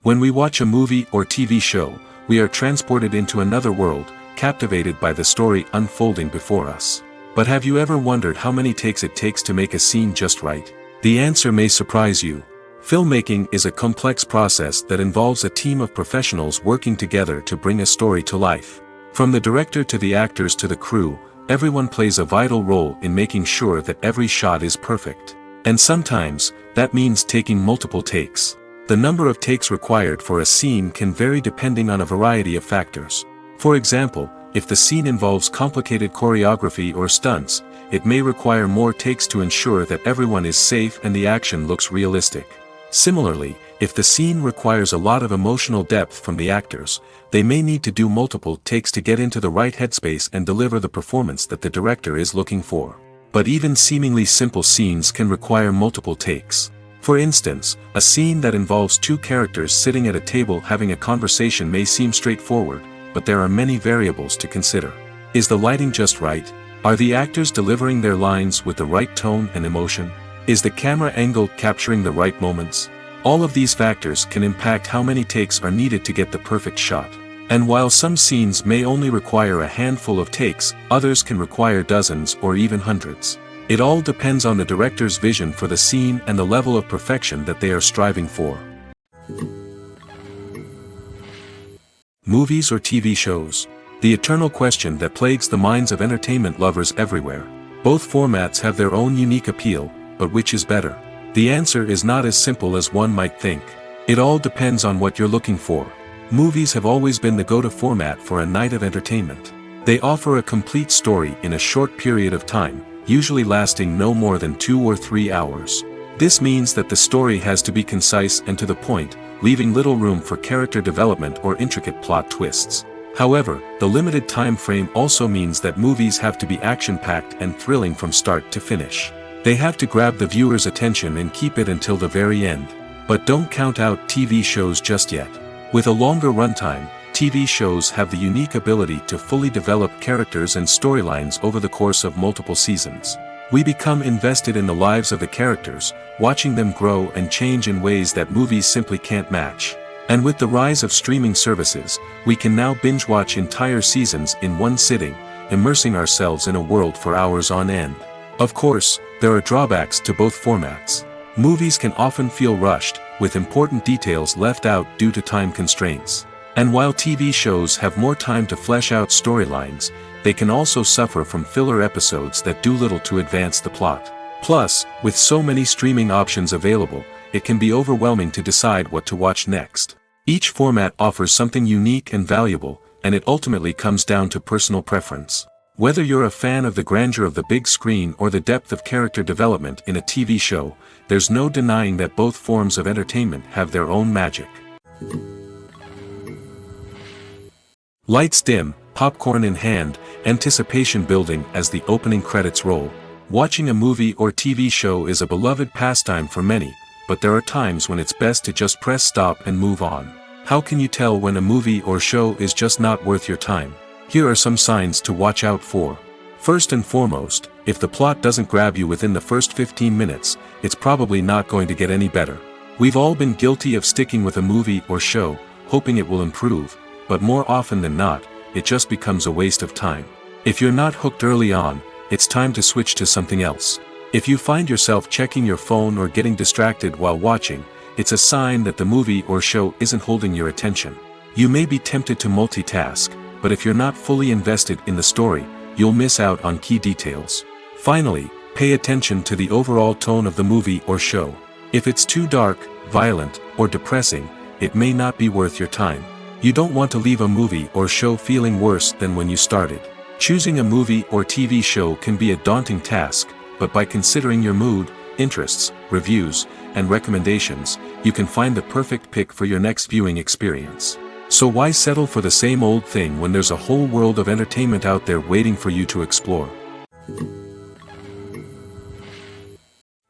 When we watch a movie or TV show, we are transported into another world, captivated by the story unfolding before us. But have you ever wondered how many takes it takes to make a scene just right? The answer may surprise you. Filmmaking is a complex process that involves a team of professionals working together to bring a story to life. From the director to the actors to the crew, everyone plays a vital role in making sure that every shot is perfect. And sometimes, that means taking multiple takes. The number of takes required for a scene can vary depending on a variety of factors. For example, if the scene involves complicated choreography or stunts, it may require more takes to ensure that everyone is safe and the action looks realistic. Similarly, if the scene requires a lot of emotional depth from the actors, they may need to do multiple takes to get into the right headspace and deliver the performance that the director is looking for. But even seemingly simple scenes can require multiple takes. For instance, a scene that involves two characters sitting at a table having a conversation may seem straightforward, but there are many variables to consider. Is the lighting just right? Are the actors delivering their lines with the right tone and emotion? Is the camera angle capturing the right moments? All of these factors can impact how many takes are needed to get the perfect shot. And while some scenes may only require a handful of takes, others can require dozens or even hundreds. It all depends on the director's vision for the scene and the level of perfection that they are striving for. Movies or TV shows? The eternal question that plagues the minds of entertainment lovers everywhere. Both formats have their own unique appeal, but which is better? The answer is not as simple as one might think. It all depends on what you're looking for. Movies have always been the go-to format for a night of entertainment. They offer a complete story in a short period of time, usually lasting no more than 2 or 3 hours. This means that the story has to be concise and to the point, leaving little room for character development or intricate plot twists. However, the limited time frame also means that movies have to be action-packed and thrilling from start to finish. They have to grab the viewer's attention and keep it until the very end. But don't count out TV shows just yet. With a longer runtime, TV shows have the unique ability to fully develop characters and storylines over the course of multiple seasons. We become invested in the lives of the characters, watching them grow and change in ways that movies simply can't match. And with the rise of streaming services, we can now binge-watch entire seasons in one sitting, immersing ourselves in a world for hours on end. Of course, there are drawbacks to both formats. Movies can often feel rushed, with important details left out due to time constraints. And while TV shows have more time to flesh out storylines, they can also suffer from filler episodes that do little to advance the plot. Plus, with so many streaming options available, it can be overwhelming to decide what to watch next. Each format offers something unique and valuable, and it ultimately comes down to personal preference. Whether you're a fan of the grandeur of the big screen or the depth of character development in a TV show, there's no denying that both forms of entertainment have their own magic. Lights dim, popcorn in hand, anticipation building as the opening credits roll. Watching a movie or TV show is a beloved pastime for many, but there are times when it's best to just press stop and move on. How can you tell when a movie or show is just not worth your time? Here are some signs to watch out for. First and foremost, if the plot doesn't grab you within the first 15 minutes, it's probably not going to get any better. We've all been guilty of sticking with a movie or show, hoping it will improve, but more often than not, it just becomes a waste of time. If you're not hooked early on, it's time to switch to something else. If you find yourself checking your phone or getting distracted while watching, it's a sign that the movie or show isn't holding your attention. You may be tempted to multitask, but if you're not fully invested in the story, you'll miss out on key details. Finally, pay attention to the overall tone of the movie or show. If it's too dark, violent, or depressing, it may not be worth your time. You don't want to leave a movie or show feeling worse than when you started. Choosing a movie or TV show can be a daunting task, but by considering your mood, interests, reviews, and recommendations, you can find the perfect pick for your next viewing experience. So why settle for the same old thing when there's a whole world of entertainment out there waiting for you to explore?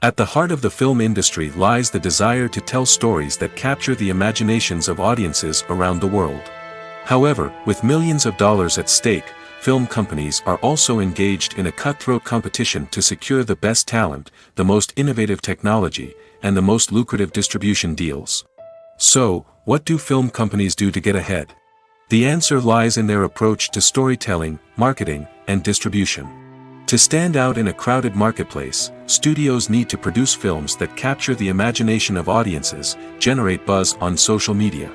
At the heart of the film industry lies the desire to tell stories that capture the imaginations of audiences around the world. However, with millions of dollars at stake, film companies are also engaged in a cutthroat competition to secure the best talent, the most innovative technology, and the most lucrative distribution deals. So, what do film companies do to get ahead? The answer lies in their approach to storytelling, marketing, and distribution. To stand out in a crowded marketplace, studios need to produce films that capture the imagination of audiences, generate buzz on social media.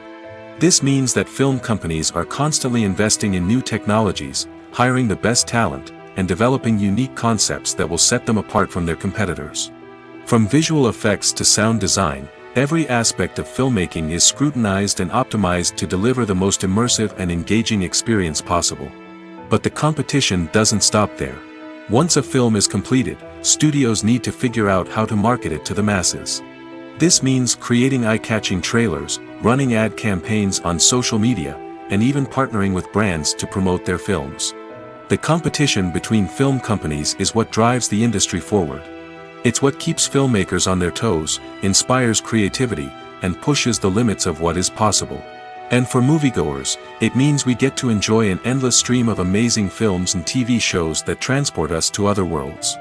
This means that film companies are constantly investing in new technologies, hiring the best talent, and developing unique concepts that will set them apart from their competitors. From visual effects to sound design, every aspect of filmmaking is scrutinized and optimized to deliver the most immersive and engaging experience possible. But the competition doesn't stop there. Once a film is completed, studios need to figure out how to market it to the masses. This means creating eye-catching trailers, running ad campaigns on social media, and even partnering with brands to promote their films. The competition between film companies is what drives the industry forward. It's what keeps filmmakers on their toes, inspires creativity, and pushes the limits of what is possible. And for moviegoers, it means we get to enjoy an endless stream of amazing films and TV shows that transport us to other worlds.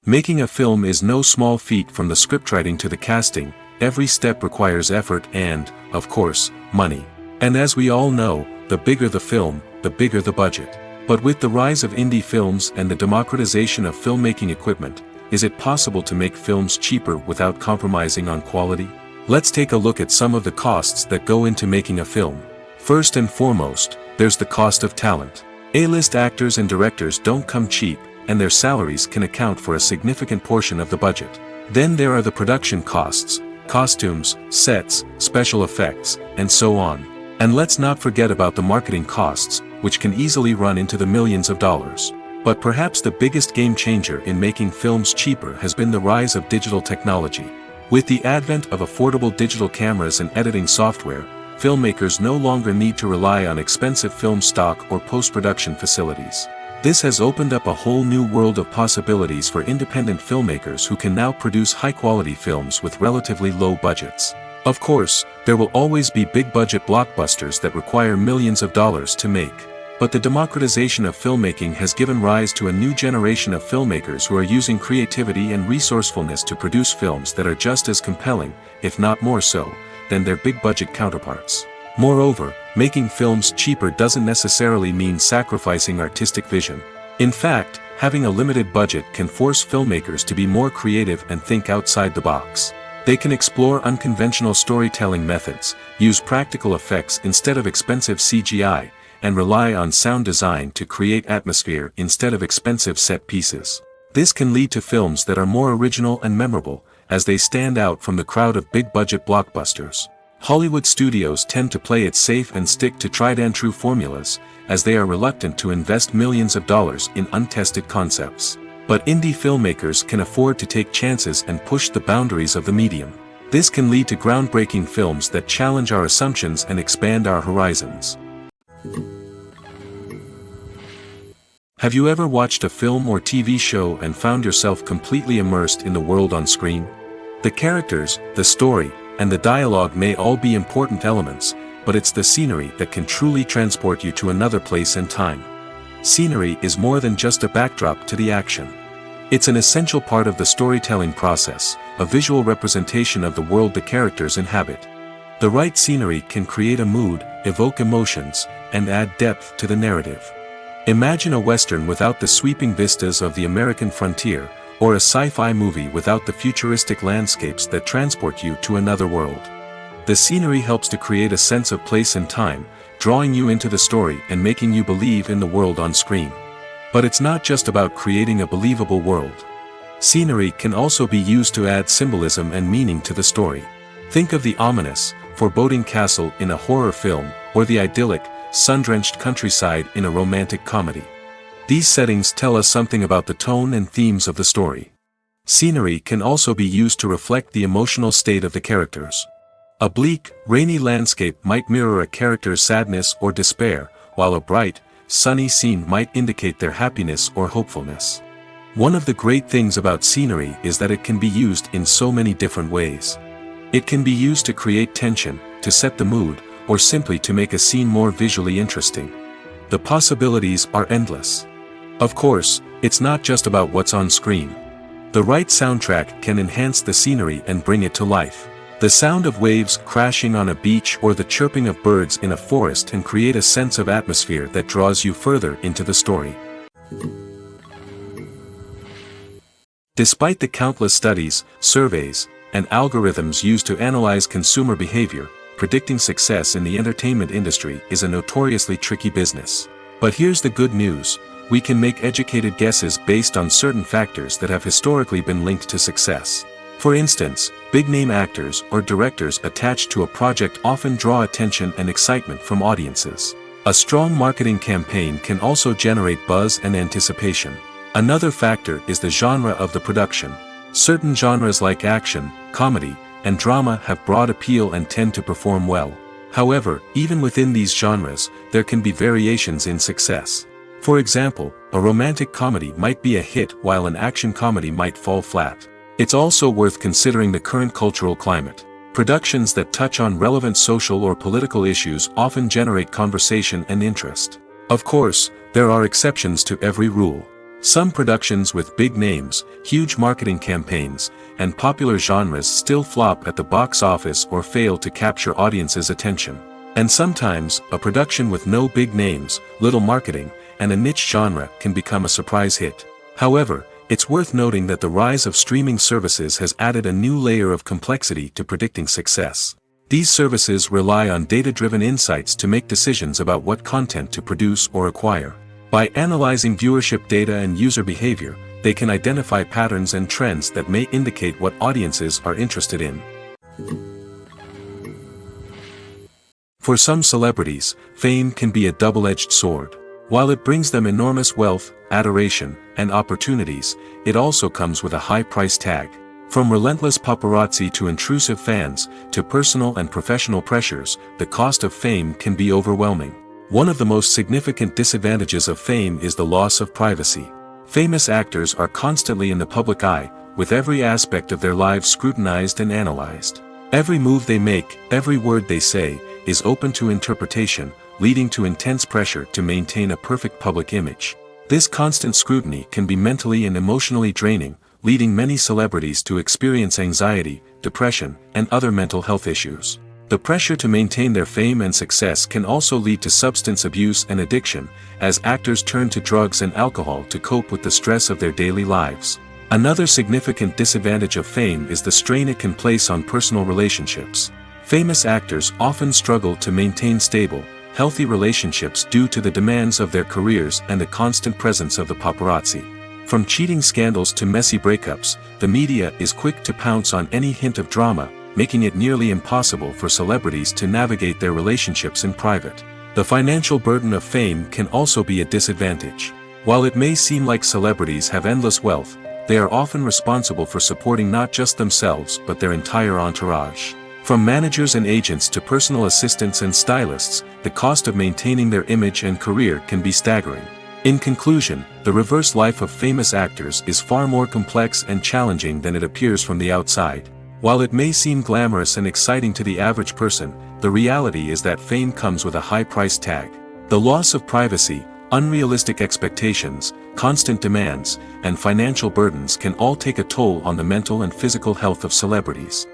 Making a film is no small feat. From the scriptwriting to the casting, every step requires effort and, of course, money. And as we all know, the bigger the film, the bigger the budget. But with the rise of indie films and the democratization of filmmaking equipment, is it possible to make films cheaper without compromising on quality? Let's take a look at some of the costs that go into making a film. First and foremost, there's the cost of talent. A-list actors and directors don't come cheap, and their salaries can account for a significant portion of the budget. Then there are the production costs, costumes, sets, special effects, and so on. And let's not forget about the marketing costs, which can easily run into the millions of dollars. But perhaps the biggest game changer in making films cheaper has been the rise of digital technology. With the advent of affordable digital cameras and editing software, filmmakers no longer need to rely on expensive film stock or post-production facilities. This has opened up a whole new world of possibilities for independent filmmakers who can now produce high-quality films with relatively low budgets. Of course, there will always be big-budget blockbusters that require millions of dollars to make. But the democratization of filmmaking has given rise to a new generation of filmmakers who are using creativity and resourcefulness to produce films that are just as compelling, if not more so, than their big-budget counterparts. Moreover, making films cheaper doesn't necessarily mean sacrificing artistic vision. In fact, having a limited budget can force filmmakers to be more creative and think outside the box. They can explore unconventional storytelling methods, use practical effects instead of expensive CGI, and rely on sound design to create atmosphere instead of expensive set pieces. This can lead to films that are more original and memorable, as they stand out from the crowd of big-budget blockbusters. Hollywood studios tend to play it safe and stick to tried-and-true formulas, as they are reluctant to invest millions of dollars in untested concepts. But indie filmmakers can afford to take chances and push the boundaries of the medium. This can lead to groundbreaking films that challenge our assumptions and expand our horizons. Have you ever watched a film or TV show and found yourself completely immersed in the world on screen? The characters, the story, and the dialogue may all be important elements, but it's the scenery that can truly transport you to another place and time. Scenery is more than just a backdrop to the action. It's an essential part of the storytelling process, a visual representation of the world the characters inhabit. The right scenery can create a mood, evoke emotions, and add depth to the narrative. Imagine a Western without the sweeping vistas of the American frontier, or a sci-fi movie without the futuristic landscapes that transport you to another world. The scenery helps to create a sense of place and time, drawing you into the story and making you believe in the world on screen. But it's not just about creating a believable world. Scenery can also be used to add symbolism and meaning to the story. Think of the ominous, foreboding castle in a horror film, or the idyllic, sun-drenched countryside in a romantic comedy. These settings tell us something about the tone and themes of the story. Scenery can also be used to reflect the emotional state of the characters. A bleak, rainy landscape might mirror a character's sadness or despair, while a bright, sunny scene might indicate their happiness or hopefulness. One of the great things about scenery is that it can be used in so many different ways. It can be used to create tension, to set the mood, or simply to make a scene more visually interesting. The possibilities are endless. Of course, it's not just about what's on screen. The right soundtrack can enhance the scenery and bring it to life. The sound of waves crashing on a beach or the chirping of birds in a forest can create a sense of atmosphere that draws you further into the story. Despite the countless studies, surveys, and algorithms used to analyze consumer behavior, predicting success in the entertainment industry is a notoriously tricky business. But here's the good news: we can make educated guesses based on certain factors that have historically been linked to success. For instance, big-name actors or directors attached to a project often draw attention and excitement from audiences. A strong marketing campaign can also generate buzz and anticipation. Another factor is the genre of the production. Certain genres like action, comedy, and drama have broad appeal and tend to perform well. However, even within these genres, there can be variations in success. For example, a romantic comedy might be a hit while an action comedy might fall flat. It's also worth considering the current cultural climate. Productions that touch on relevant social or political issues often generate conversation and interest. Of course, there are exceptions to every rule. Some productions with big names, huge marketing campaigns, and popular genres still flop at the box office or fail to capture audiences' attention. And sometimes, a production with no big names, little marketing, and a niche genre can become a surprise hit. However, it's worth noting that the rise of streaming services has added a new layer of complexity to predicting success. These services rely on data-driven insights to make decisions about what content to produce or acquire. By analyzing viewership data and user behavior, they can identify patterns and trends that may indicate what audiences are interested in. For some celebrities, fame can be a double-edged sword. While it brings them enormous wealth, adoration, and opportunities, it also comes with a high price tag. From relentless paparazzi to intrusive fans, to personal and professional pressures, the cost of fame can be overwhelming. One of the most significant disadvantages of fame is the loss of privacy. Famous actors are constantly in the public eye, with every aspect of their lives scrutinized and analyzed. Every move they make, every word they say, is open to interpretation, leading to intense pressure to maintain a perfect public image. This constant scrutiny can be mentally and emotionally draining, leading many celebrities to experience anxiety, depression, and other mental health issues. The pressure to maintain their fame and success can also lead to substance abuse and addiction, as actors turn to drugs and alcohol to cope with the stress of their daily lives. Another significant disadvantage of fame is the strain it can place on personal relationships. Famous actors often struggle to maintain stable, healthy relationships due to the demands of their careers and the constant presence of the paparazzi. From cheating scandals to messy breakups, the media is quick to pounce on any hint of drama, making it nearly impossible for celebrities to navigate their relationships in private. The financial burden of fame can also be a disadvantage. While it may seem like celebrities have endless wealth, they are often responsible for supporting not just themselves but their entire entourage. From managers and agents to personal assistants and stylists, the cost of maintaining their image and career can be staggering. In conclusion, the reverse life of famous actors is far more complex and challenging than it appears from the outside. While it may seem glamorous and exciting to the average person, the reality is that fame comes with a high price tag. The loss of privacy, unrealistic expectations, constant demands, and financial burdens can all take a toll on the mental and physical health of celebrities.